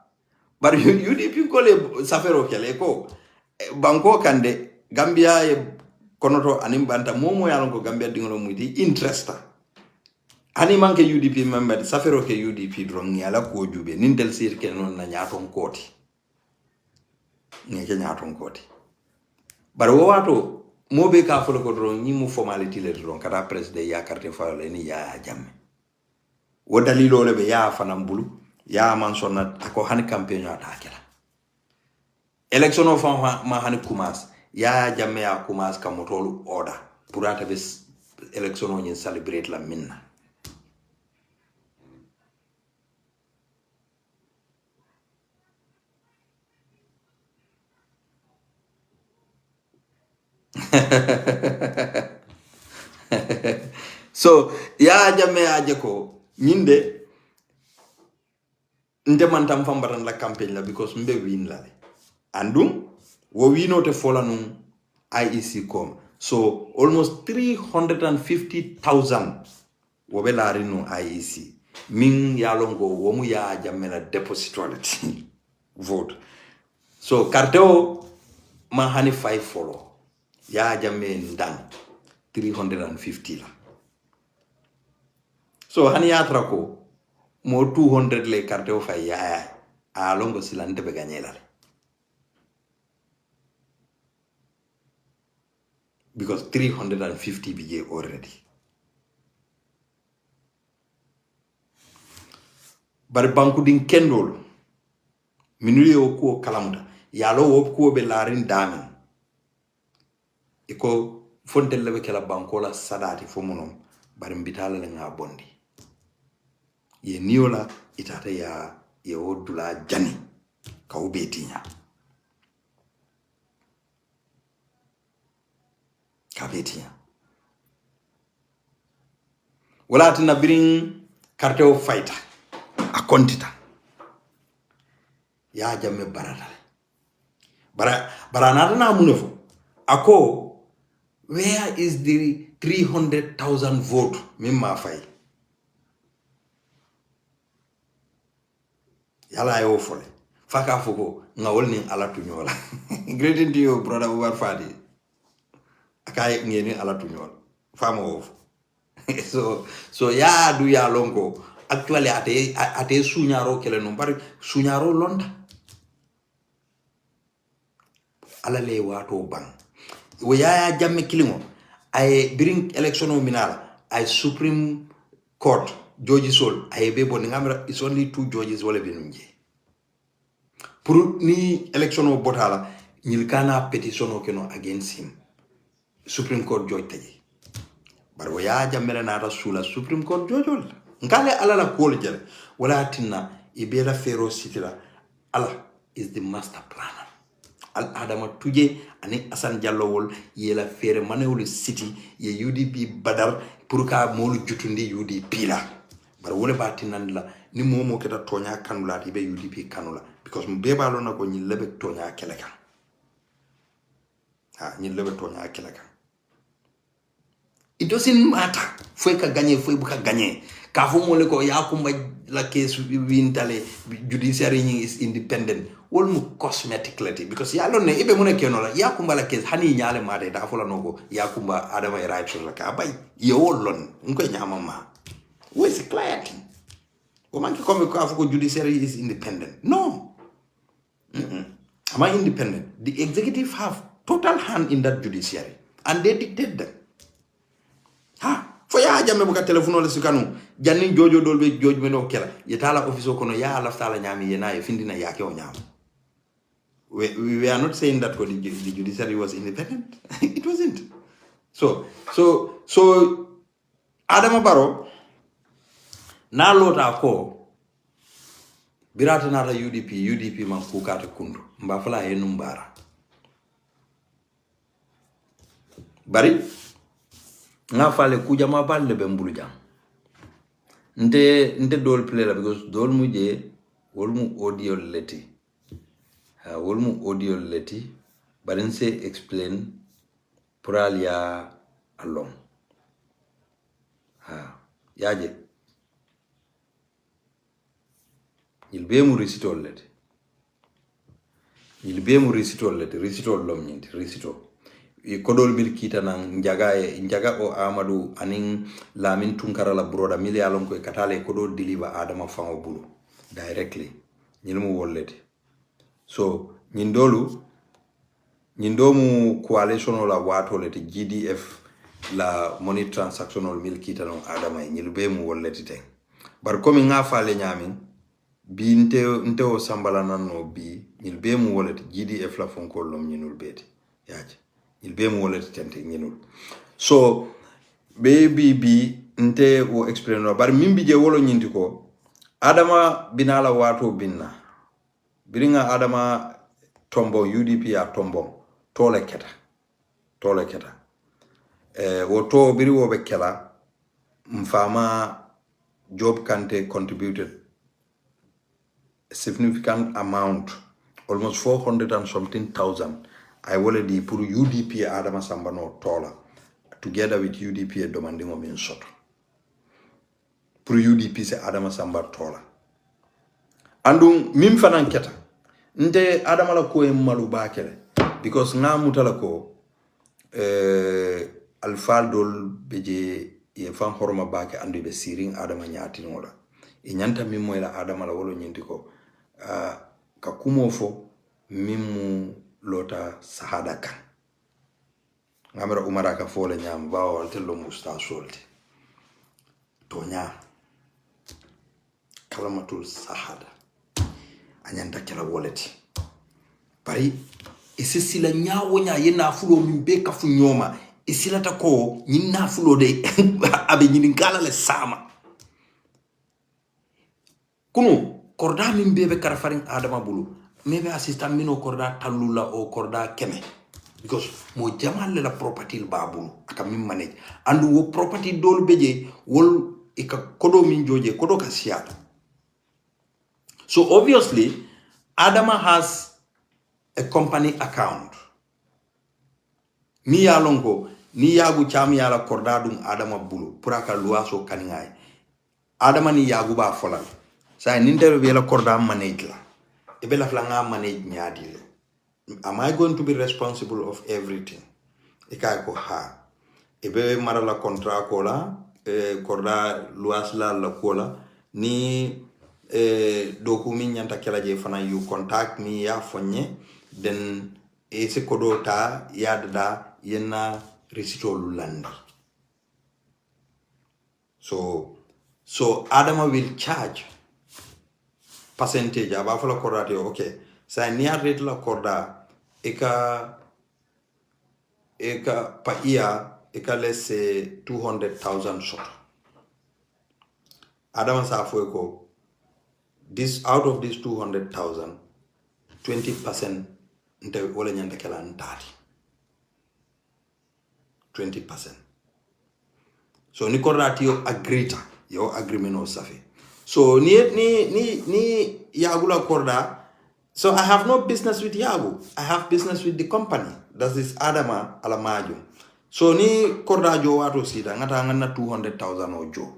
bar UDP ko le safero kele ko banko kande Gambia e konoto anim banta momo yalon ko Gambia dingolo muti interesta ani manke UDP member safero ke UDP dron yala ko jube nin del sir ke non na nyaton koti ne ke nyaton koti bar wo wato mobe ka folo ko dron ni mu formality le dron kata president ya carte fa le ni ya jamme wo dalilo le be ya fanam bulu ya man sonna ko han campaign ata kala election of ma han kumas ya jamme ya kumas ka motolu order pour ata bes election o ni celebrate la minna so ya jamme aje ko nyinde ndemantam fambatan la campaign la because mbe win la andum wo wino te fola num IEC com so almost 350,000 wo be la rinu IEC min ya longo wo mu ya jamme la depository vote so carteo ma hani 5 follow ya jamme ndan 350 la so hani ya trako mo 200 le carteo fa ya a longo silante be ganyela because 350 bije already bar banku din kendol minuli o ko kalamuta yalo wo ko be larin damen iko fontel lebe kala banko la sadati fo monom bar mbitala la nga bondi ye niola itata ya ye odula jani ka ubetinya ka betinya wala tina bring cartel fighter a kontita ya jamme barata baranata na munefo ako where is the 300,000 vote mimma fay yala yo fole faka foko ngawol ni ala tunyola greeting to you brother Umar Fadi akay ngeni ala tunyola famo so ya du ya longo actually ate sunyaro kele no bari sunyaro londa ala le wato bang wo ya jamme kilimo ay bring election o minala ay supreme court George Sol ay bebo ni ngamra is only 2 judges wala benunje pour ni election o botala ñil kana petition o keno against him supreme court judge taji bar wo ya jammela na rasula supreme court judge ngale ala la kol jere wala tinna ibela fero sitila ala is the master planner al adama tuje ani Asan Jallow wol yela fere manewul city ye UDP badar pour ka molu jutundi UDP la bar wole batinan la ni momo keta tonya kanula tibe UDP kanula because mbeba lona ko ñi lebe tonya keleka ñi lebe tonya keleka it doesn't matter foi ka gagner foi bu ka gagner ka fo mo le ko yakumba la case wintale judiciary is independent wol mu cosmetically because ya lone ibe mo ne keno la yakumba la case hani nyaale mate da fo la noko yakumba adama e right la ka bay yo wolon ngoy nyama ma wo is client o manki comme ko afko judiciary is independent no am I independent? The executive have total hand in that judiciary and they dictate them. Fo ya jamme buka telephone wala sukanu janni jojo dolbe jojo meno kela yetala office kono ya laftala nyami yena e findina yake o nyam we are not saying that the judiciary was independent. It wasn't. So Adama Barrow na lota ko birata nata UDP man kukata kundu mbafala yenu mbara bari nga fale kuja ma balle be mbulu jam nte dol play la because dol mu je wol mu audio leti bari nse explain pralia along yaje il be mu risitol let il be mu risitol let risitol lom nyinti risito e kodol bil kita nan njaga o Amadou anin Lamin Tunkara la broda milialon ko katale kodol deliver Adama fango bulu directly nyilmu wollete so nyindomu coalition la wato lete GDF la money transactional mil kita non Adama nyilbe mu wollete ten bar komi nga faale nyamin bi nte o sambala nanno bi nyilbe mu wollete GDF la fonko lom nyinul beti yaaje il be mo wolete tente ñinul so bi nte o explain no bar mimbi je wolo ñinti ko Adama binala wato binna biringa Adama tombo UDP a tombo tole keta woto biri wo be kela mfama Job Kante contributed a significant amount almost 400 and something thousand I already put UDP Adama Sambano Tola together with UDP demanding of min soto. Pour UDP se Adama Samba Tola. Andung mim fanan keta. Nte Adama la ko malu bakele because nga mutala ko alfal dol beje ye fan horma bake andu be siring Adama nyaati ngola. E nyanta mim moy la Adama la wolo nyinti ko ka kumo fo mimu lota sahada kan ngamira umara ka fole nyam bawo waltello musta solte to nya kalamatul sahada anyanta kala woleti bari isisila nyawo nya yena fulo mimbe ka fu nyoma isila ta ko nyina fulo de abe nyini kala le sama kunu korda mimbe be karafarin Adama bulu maybe assistant mino korda talula o korda keme because mo jamal la property babulu aka min manage andu wo property dol beje wol ika kodo min joje kodo ka siata so obviously Adama has a company account mi yalongo ni yagu cham yala korda dum Adama bulu puraka luaso kaningay Adama ni yagu ba folal sa nindero be la korda manage la Ebela flanga manage nyadile. Am I going to be responsible of everything? Eka ko ha. Ebe marala kontra kola, korda luasla la kola, ni dokumi nyanta kela je fana you contact me ya fonye, then ese kodo ta yadda yena risito lulandi. So Adama will charge percentage aba fala korda te okay sa niya rate la korda eka pa iya eka let's say 200,000 short Adama sa fo ko this out of this 200,000 20% nte wala nyanda kala ntati 20% so ni korda ti yo agreement o safi so ni Yagu la korda. So I have no business with Yagu. I have business with the company. That is Adama Alamajo. So ni korda jo wato sida ngata ngana 200,000 ojo.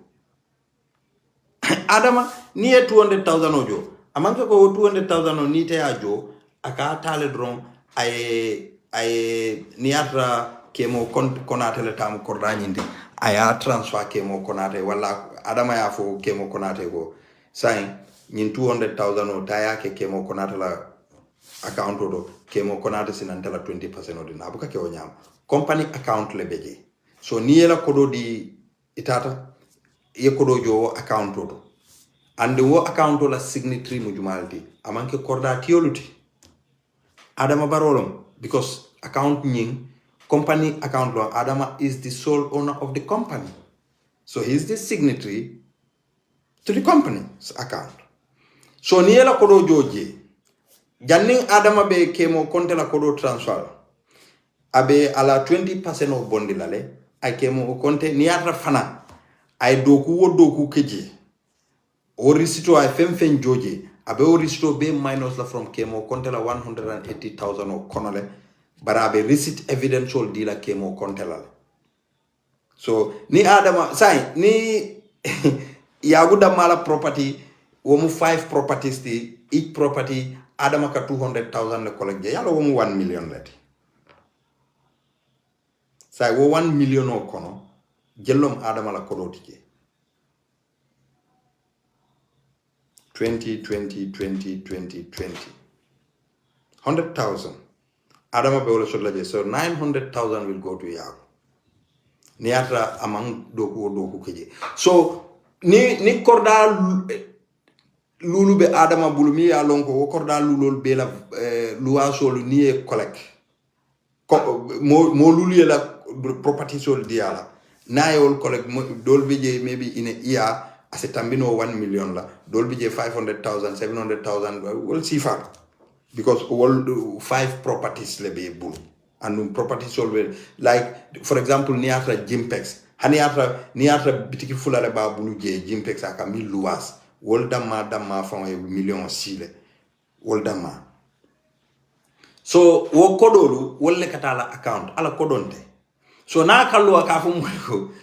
Adama ni 200,000 ojo. Amanke ko 200,000 ni te ajo aka tale dron ay ni atra kemo konate le tam korda nyindi aya transfer kemo konate wala Adama ya fo kemo konate go sai nyin 200,000 o taya ke kemo konate la account do kemo konate sinantela 20% odina abuka ke onyam company account le beje so ni yela kodo di itata ye kodo jo account do and wo account la signatory mujumalti amanke korda tioluti Adama barolom because account nying company account law Adama is the sole owner of the company. So he is the signatory to the company's account. So niela kodo joje. Janning Adama be kemo konte la kodo transfer. Abe ala 20% of bondi lale. Ay kemo konte niatra fana. Ay doku wo doku keje. O risito ay femfen joje. Abe o risito be minus la from kemo konte la 180,000 o konole. Barabe receipt evidential dealer kemo kontelal. So ni Adama sai ni Yagu da mala property womu 5 properties ti each property adama ka 200,000 le collect je yalo womu 1 million lati say wo 1 million o kono jellom adama la kodoti je 100,000 adama be wala sodla je so 900,000 will go to yago ni atra amang doku keje so ni korda lulu be adama bulumi ya lonko wo korda lulol be la luasol ni e collect mo lulu la property sol diala nayol collect dol be je maybe in a year asetambino 1 million la dol be je 500,000 700,000 we'll see far because all 5 properties le be bulu and property sol like for example niatra Jimpex niatra bitiki fulale ba bulu je Jimpex aka 1000 luas wol damma fon e million sile wol damma so wo kodolu wolle katala account ala kodonte so na kallo aka fu mo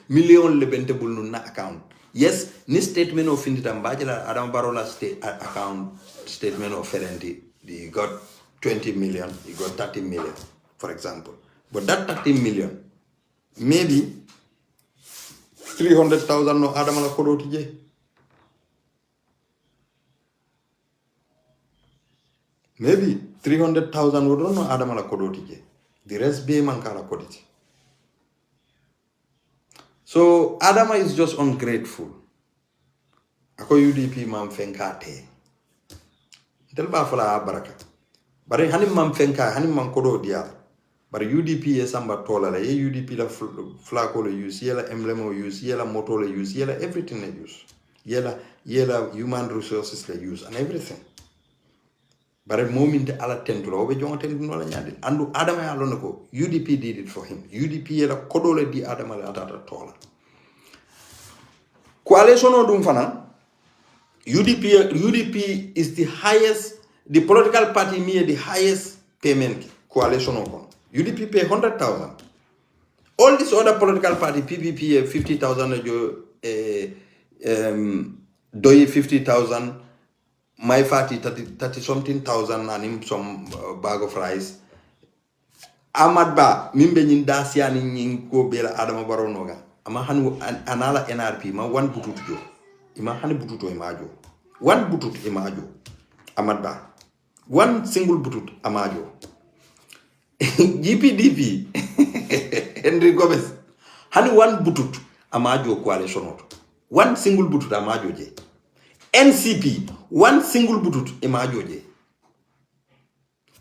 million le bente bulnu na account yes ni statement of indita mbajala adam barola account statement of ferenti he got 20 million he got 30 million for example but that 30 million maybe 300,000 no adam la kodoti je maybe 300,000 would no adama la kodoti je the rest be mankala koditi so adama is just ungrateful ako UDP mam fenkate del ba fala baraka bare hanim mam fenka hanim man kodo dia bare UDP e samba tola la e UDP la flako le use yela emblem o use yela moto le use yela everything le use yela human resources le use and everything bare mominte ala tentulo obe jonten no la nyande andu adama ya lonako UDP did it for him UDP yela kodole di adama la atata tola coalition o dum fana UDP is the highest the political party me the highest payment coalition o UDP pay 100,000 all this other political party PPP 50,000 doyi 50,000 my party 30 something thousand and him some bag of rice Ahmad Ba mimbe nyin dasiani nyin ko bela Adama Barrow noga ama hanu anala NRP ma wan butut jo ima hani bututo imajo one butut imajo Ahmad Ba one single butut amajo GPDP Henry Gomez hani one butut amajo coalition one single butut amajo je NCP one single butut imajoje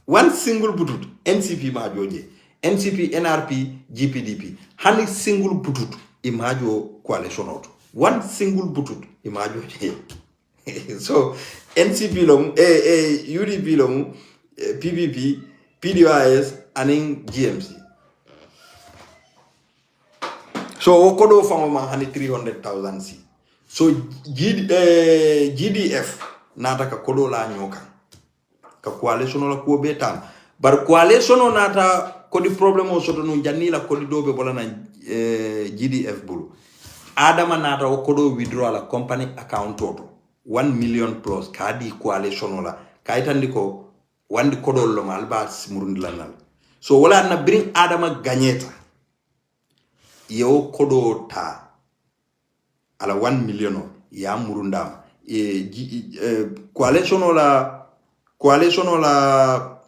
one single butut NCP majoje NCP NRP GPDP hani single butut imajo coalition out one single butut imajoje so NCP long UDP long PPP PDIS and GMC so okodo fama hani 300,000 si so GDF nata ka kodo la nyoka ka coalition la ko betan bar coalition nata ko di problem o soto no janila ko di dobe bolana GDF bulu adama nata o kodo withdraw la company account toto 1 million plus kadi coalition la kaytandi ko wandi kodo lo malba murundi lanal so wala na bring adama gagneta yo kodo ta ala 1 million ya murundam coalition la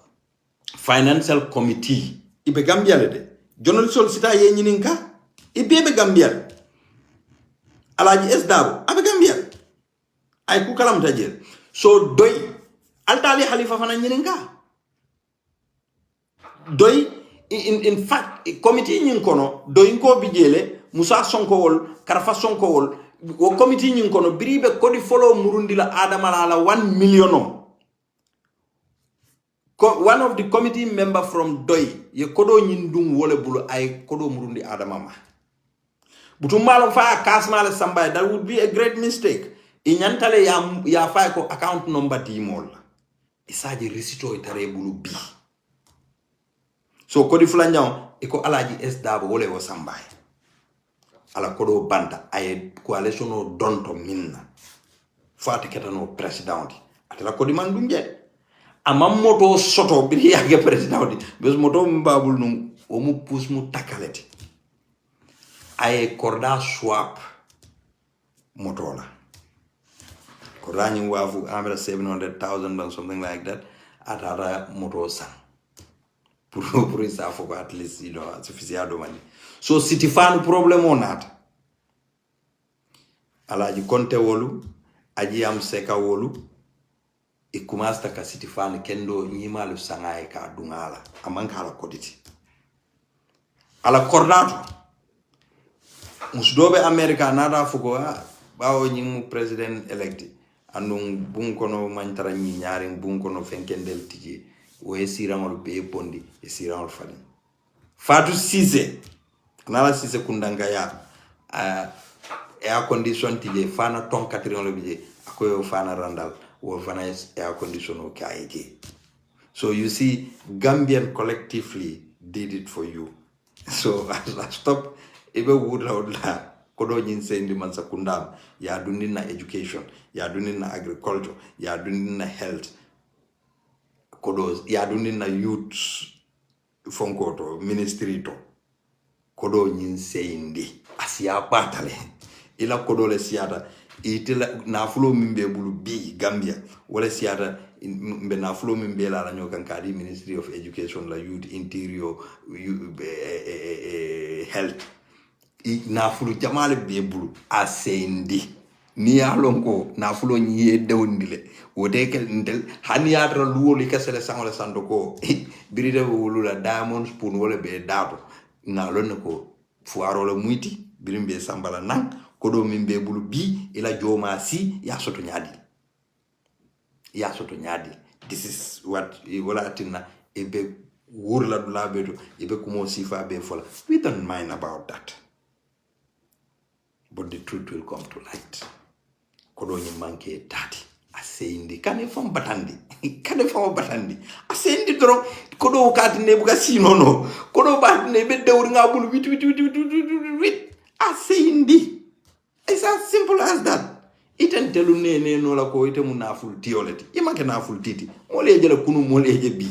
financial committee ibe gambiale de jonol solicita ye nyininka ibe gambiale alaji esdabo abe gambiale ay ku kalam tajel so doy altali khalifa fana nyininka doy in fact committee nyin kono doy ko bijele Musa Sonko wol Karfa Sonko wol wo committee nyin kono biribe kodi follow murundi la adama la 1 million one of the committee member from Doi ye kodo nyin dum wole bulu ay kodo murundi adama ma butumbalo fa kasmale sambay that would be a great mistake inyantale ya fa ko account number di mol isaji risito itare bulu bi so kodi flanyaw iko alaji esdabo wole wo sambay ala kodo banta ay coalition o donto minna fate ketano president atela ko di man dunje amam moto soto bi yage president bes moto mbabul num o mu pus mu takaleti ay korda swap moto la korda ni wafu amra 700,000 or something like that atara moto sang pour ça faut at least you know suffisamment do mani so city fan problem on that alaji konte wolu aji am seka wolu e kumasta ka city fan kendo nyimalu sangaye ka dungala amanka ala koditi ala kordato musdobe america nada fuko bawo nyimu president elect andum bunkono mantara nyi nyaari bunkono fenkendel tiji o e sirangol be bondi e sirangol fani fatu sise nala sise kundanga ya air condition tije fana ton katrion bije akoyo fana randal wo fana air condition o kaije. So you see Gambian collectively did it for you. So I stop ebe wudla kodo nyinse ndi mansa kundam ya dunin na education ya dunin na agriculture ya dunin na health kodo ya dunin na youth fonkoto ministry to kodo nyinse ndi asiya patale ila kodo le siata itila na fulo mimbe bulu bi Gambia wala siata mbe na fulo mimbe la nyokan kadi Ministry of Education la youth interior health na fulo jamale be bulu asendi ni alonko na fulo nyi dewndile wote ke ndel hani atra luwoli kasele sangole sandoko biride wulula diamond spoon wala be dato na lonne ko fuaro la muiti birimbe sambala nan kodo mimbe bulu bi ila joma si ya soto nyadi this is what wala atina ebe wurla dula beto ebe kumo sifa be fola we don't mind about that, but the truth will come to light. Kodo nyi manke tati asendi kane fam batandi asendi dro kodo kati nebuga sinono kodo bat ne be dewr ngabul wit asendi. It's as simple as that. Iten telu ne no la ko ite munaful tioleti imake naful titi moleje la kunu moleje bi.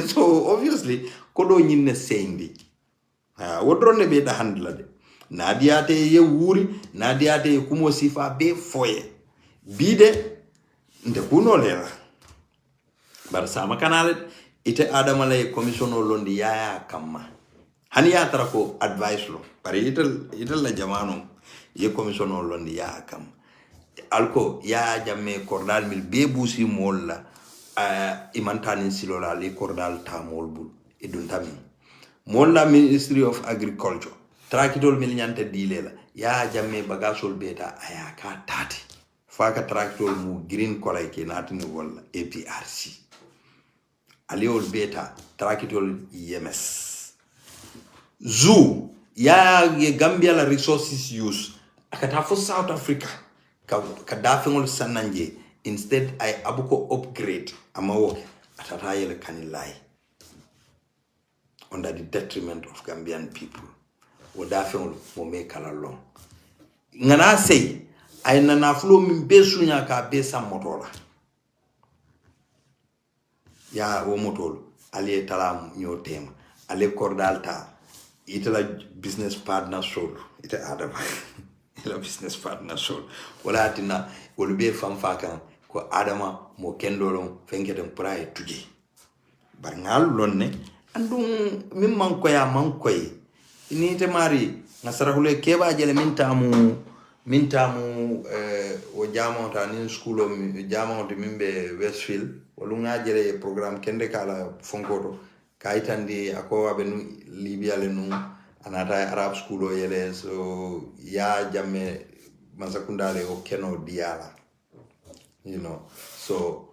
So obviously kodo nyinne sendi wodronne be da handla de nadiate ye wuri nadiate ye kumo sifa be foye bide nde kuno lela bar sama kanale ite adama lay commission o londi yaya kamma hani ya tara ko advice lo bari itel la jamano ye commission o londi yaya kam alko ya jamme kordal mil be busi molla imantani silola li kordal tamol bul edun tami molla Ministry of Agriculture trakitol mil nyante dilela ya jamme bagasol beta aya ka tati faka trakitol mu green color ke natini wala APRC aliol beta trakitol EMS zoo ya Gambia la resources use akata for South Africa ka dafengol sananje instead I abuko upgrade amawo atata yele kanilai under the detriment of Gambian people. Wodafengol mo me kala long ngana say ay nana flo min besunya ka be sam motola ya wo motol ali talam nyotema ali kordalta itala business partner soul ita adama ila business partner soul wala tina wol be fam fakan ko adama mo kendolon fenketen pray tuje bar ngal lonne andum min man koy ni te mari nasara hule keba jele mintamu o jamonta ni school o jamonta mimbe Westfield walunga jele program kende kala fonkoto kaitandi ako abenu Libya le nu anata Arab school o yele so ya jamme masakundale o keno diala you know so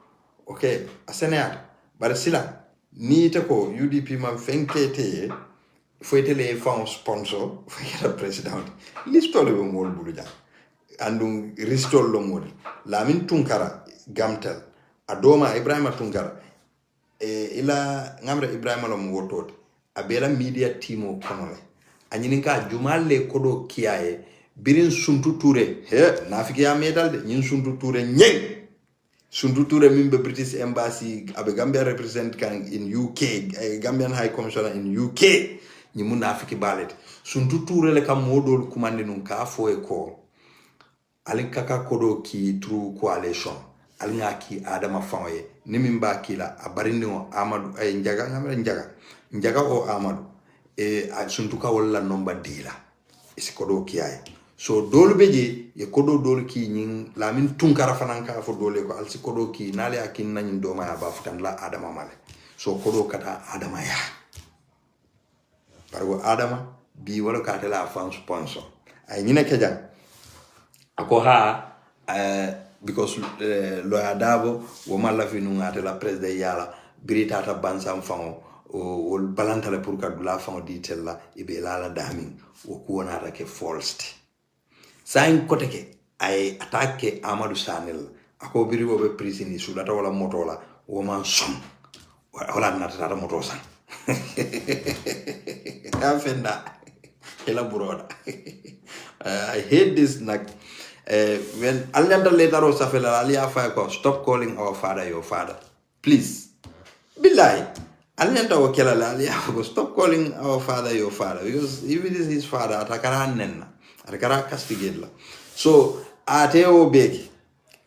okay asenea barsila ni te ko UDP man fenkete foyte le fond sponsor fayata president listole be mol buluja andum ristol lo modi Lamin Tunkara gamtel adoma Ibrahima Tunkara ila ngamre Ibrahima lo wotot abela media team o konole anyini ka jumalle kodo kiaye birin Suntu Touré he nafiki ya medal de nyin Suntu Touré nyeng Suntu Touré mimbe British Embassy abe Gambia represent kan in UK Gambian High Commissioner in UK ni munafiki balet Suntu Touré le kam modol kumande nun ka fo e ko alin kaka kodo ki through coalition alin ki Adama Faye ni mimba kila abarindingo Amadou ay njaga njaga o Amadou Suntu ka wala nomba dila isi kodo ki ay so dolu beje ye kodo dolu ki nyin lamin tunkara fananka fo dole ko alsi kodo ki nale akin nany do ma ba futan la Adama male so kodo kata Adama ya pargo Adama bi wala kata la fan sponsor ay nyine keja ako ha because lawyer Dabo wo malla fi nu ngata la president yala birita ta bansam fango o balanta la pour ka dula fango ditella ibe la damin wo ko wonata ke false sain koteke ay attaque Amadou Sanel ako biri wobe prisini sulata wala motola wo man som wala natata moto san afenda ela broda I hate this when Alenda later or Safela Alia Fako stop calling our father your father please billahi Alenda wakela Alia stop calling our father your father because if it is his father atakara nenna atakara castigate la so ateo beki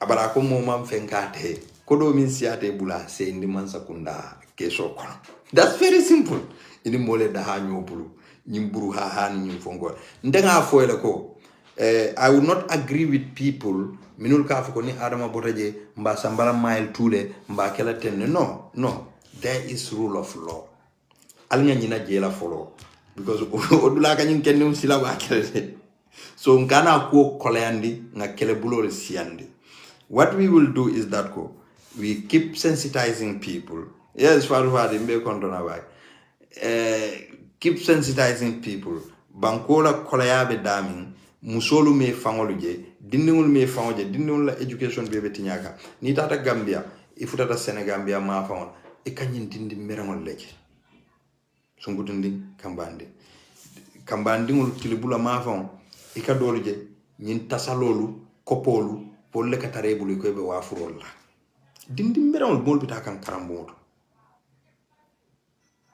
abara ko momam fenkate kodo min siate bula se ndi man sakunda keso kono that's very simple ini mole da ha nyobulu nyimburu ha ni nyimfongo ndenga foyle ko I would not agree with people minul ka ko ni Adama Botaje mba sambala mile tule mba kala tenne no there is rule of law alnya nyina jela follow because odula ka nyin kenni sila ba kele so ngana ko koleandi nga kele bulol siandi what we will do is that we keep sensitizing people yes faru mbe kontona ba keep sensitizing people bankola koleyabe damin musolu me fangolu je dindingul me fangoje dindingul la education bebe tinyaka ni tata Gambia ifutata Senegambia ma fangol e kanyin dindi merangol leje sungutindi kambandi ngul kilibula ma fang e ka dolu je nyin tasalolu kopolu polle ka tarebulu ko be wafurol la dindi merangol bol bita kan karamboto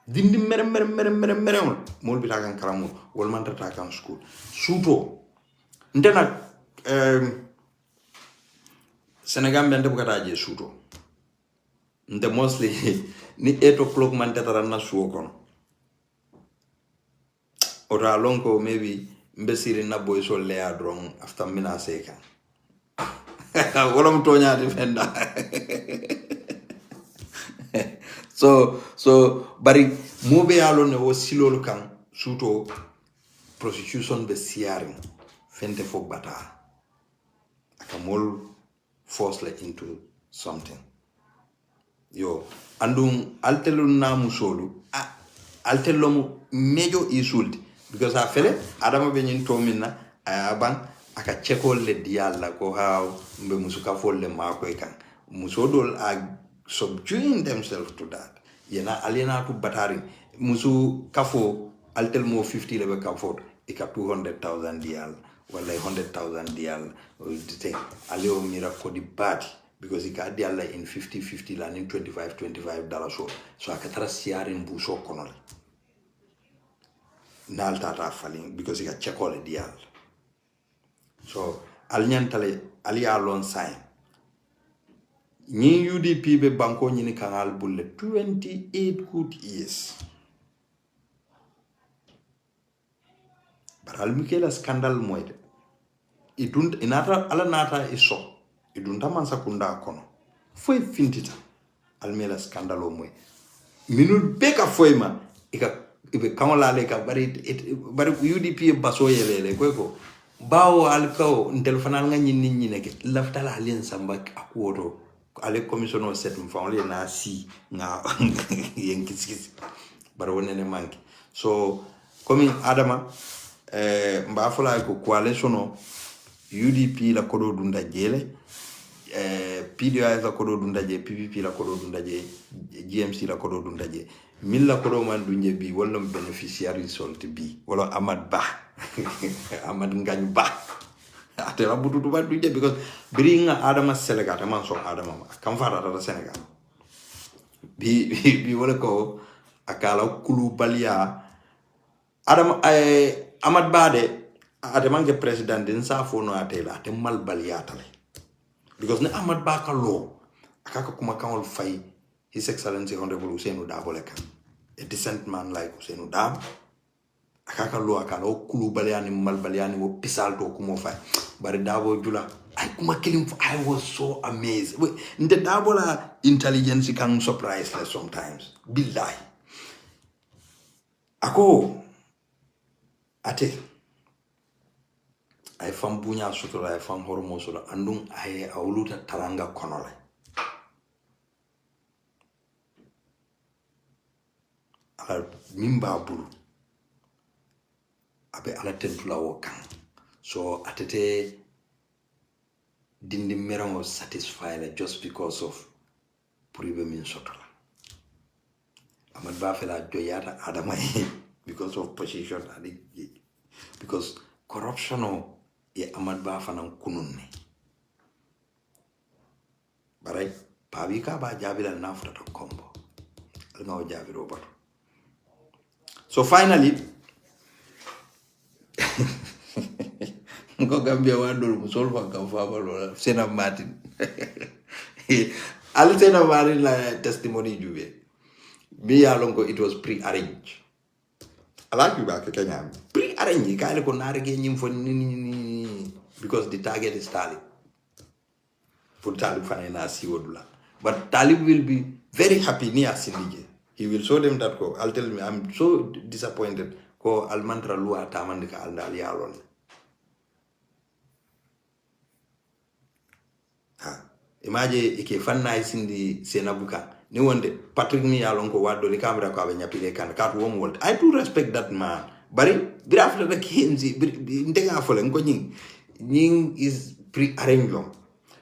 dindi merangol mol bita kan karamu wol man tata kan school suto ndena Senegal bende bukata je suto nde mostly ni 8 o'clock man tetara na suo kono ora lonko maybe mbesiri na boy so lea drong after mina seka wala mtonya defenda so bari mobe yalo ne wo silolu kan suto prostitution be siaring fente fo bata akamol force la into something yo andum altelun na musolu altelum mejo isulti because afele Adama be nyin to minna ayaban aka chekol le dialla ko haw mbe musuka folle mako e kan musodol are subduing themselves to that yena alena to batari musu kafo altel mo 50 lebe kafo e ka 200,000 dial wala 100,000 dial te aleo mira ko di bati because he got dial in 50 la in $25 so akatara siarin bu so kono nalta ta falling because he got check all the dial so alnyantale ali alon sign ni UDP be banko ni kanal bulle 28 good years baral mikela scandal moyde idun inata ala nata iso idun taman sakunda kono foi fintita almela scandal o moy minul beka foyma ibe kangola le ka bari UDP baso yelele ko bawo alkaw ntel fanal nga nyin nit ne ke laftala alen samba akuoto ale commissioner set mfamle na si nga yenkis bara wonene manki so comme Adama mba fola ko coalition UDP la kodo dunda jele PDI la kodo dunda je PPP la kodo dunda je GMC la kodo dunda je milla ko do man dunje bi wala beneficiary solti bi wala Amad Bah Amad Ngagne Bah ate la bututu ba dunje because bring Adama Senegal man so Adama kam fara da Senegal bi wala ko akala kulu balia Adama Amad Bah de ate manke president din sa fono atela ate mal balia tale because ne Amad Bah ka law akaka kuma kanol fay His Excellency Honorable Ousainou Darboe Lekam, a decent man like Ousainou Darboe. Akaka lo akalo kulu baliani mal baliani wo pisal to kumo fay. Bari Darboe jula I kuma kilim I was so amazed. Nte Darboe la intelligence can surprise us sometimes. Billahi. Ako ate ay fam bunya sutura ay fam hormo sura andung ay awluta talanga konole. Mimba bulu abe ala tentula wokan so atete dindi merango satisfied just because of puribe min sotola Amad Bah fela joyata Adama because of position because corruption e Amad Bah fanan kununne baray pabi ka ba jabila nafuta to kombo alma jabiro bato. So finally, Nko Gambia wandul musolfa kamfaba lola Sena Martin. Ali Sena Martin la testimony juve. Be alongo it was pre-arranged. I like you back Kenya. Pre-arranged. Kaile ko narige nyim for ni because the target is Talib. For Talib fanena siwodula. But Talib will be very happy near Sindige. He will show them that ko. I'll tell me, I'm so disappointed. Ko almantra lua tamandika aldali alon. Imagine ike fanna isindi senabuka. Ni wonde Patrick mi alon ko wado li camera ko abenya pile kan kat wom world. I do respect that man. Bari birafle the kenzi ndenga fole nko nying is pre-arranged.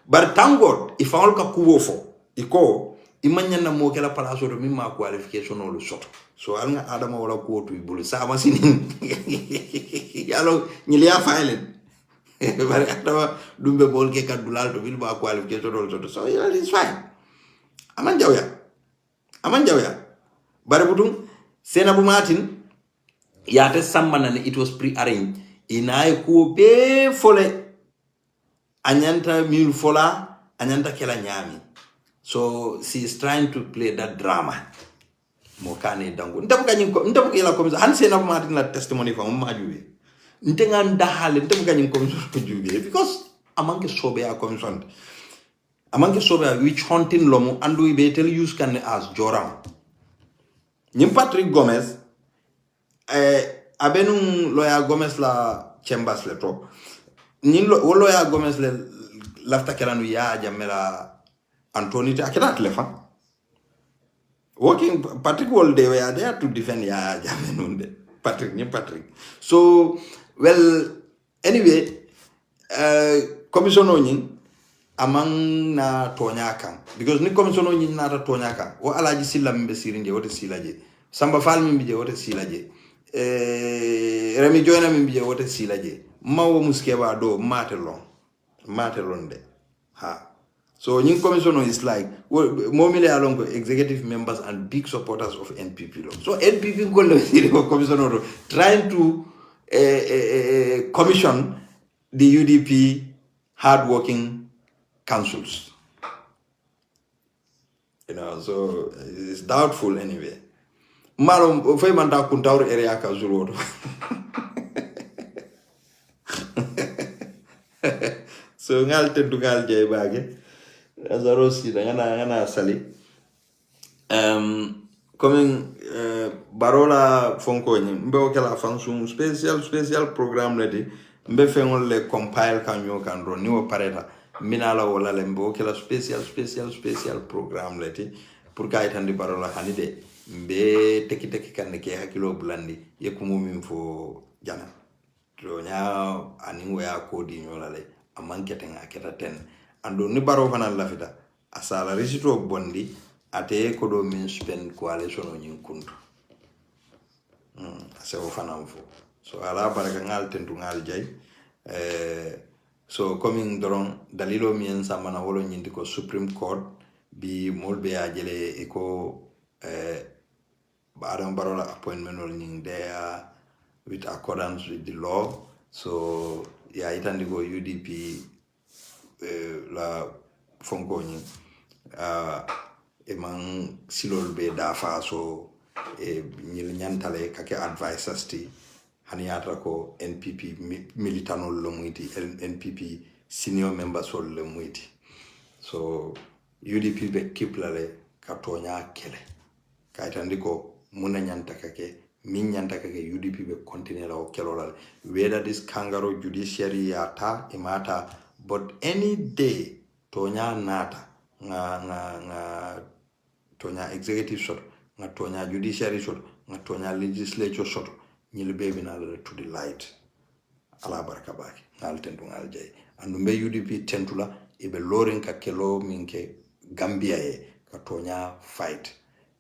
But thank God if all ka kuwofo iko imanya na mo kala palaso do mimma qualification o lo soto so alnga Adama wala ko to ibulu sa masini yalo nyilia file bari Adama dumbe bol ke kadulal to bil ba qualification o lo soto so yeah, it's fine aman jawya bari budum Senabu Martin yate sambana it was pre-arranged inay ko be fole anyanta mil fola anyanta kela nyami. So she is trying to play that drama. Mokane dango. Ntabuka ila komiso. Hanse na Martin la testimony fa mma juwe. Ntenga ndahale ntabuka nyim komiso juwe because amanke sobe ya komiso. Amanke sobe ya witch hunting lomo andu ibe tell use can as joram. Nyim Patrick Gomez abenung lawyer Gomez la chambers le trop. Nyim lawyer Gomez le lafta kelanu ya jamela Anthony Akira Lefa. Working Patrick all they were there to defend Yaya Jamenunde. Patrick. So well anyway commission onyin among na tonyaka because ni commission onyin na tonyaka o alaji silla mbe sirinje wote silaje Samba Fall mbe wote silaje Remi Joyna mbe wote silaje mawo muskeba do matelon de ha. So new commission is like momile along executive members and big supporters of NPP. So NPP commission trying to commission the UDP hardworking councils. You know, so it's doubtful anyway. Malum manda kuntaur area kazuro. So ngal tendugal jay bage. Azarosi ngana sali coming barola fonko ni mbe kala function special programme ledi mbe fengol le compile kanyo kan ro ni wo pareta minala wala le mbe kala special programme ledi pour kay tandi barola hanide mbe teki kan ke hakilo blandi yekumo min fo jana to nya ani ya kodi nyola le amanke tenga keta ten ando ni baro fana lafita asala risito bondi ate ko do min spend coalition o nyin kunto se o fanam fo so ala baraka ngal tentu ngal jay so coming doron dalilo mi en samana wolo nyindi ko Supreme Court bi molbe a jele e ko Adam Barola appointment ol nying there with accordance with the law so ya itandi go UDP la fonko nyi e man silol be dafa so e ñil ñantale kake advisors ti haniyata ko NPP militanol lo muyti NPP senior members ol lo muyti so UDP be kiplale ka tonya kele kaytandi ko muna ñanta kake min ñanta kake UDP be continue la o kelolal whether this kangaroo judiciary yata imata but any day tonya nata nga tonya executive shot nga tonya judiciary shot nga tonya legislature shot ñil bebi na to the light ala baraka baki ngal tentu ngal jay andu be UDP tentula ibe lorin ka kelo minke Gambia e ka tonya fight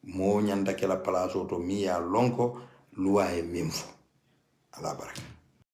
mo nyanda kala palaso to miya lonko luwa e mimfo ala baraka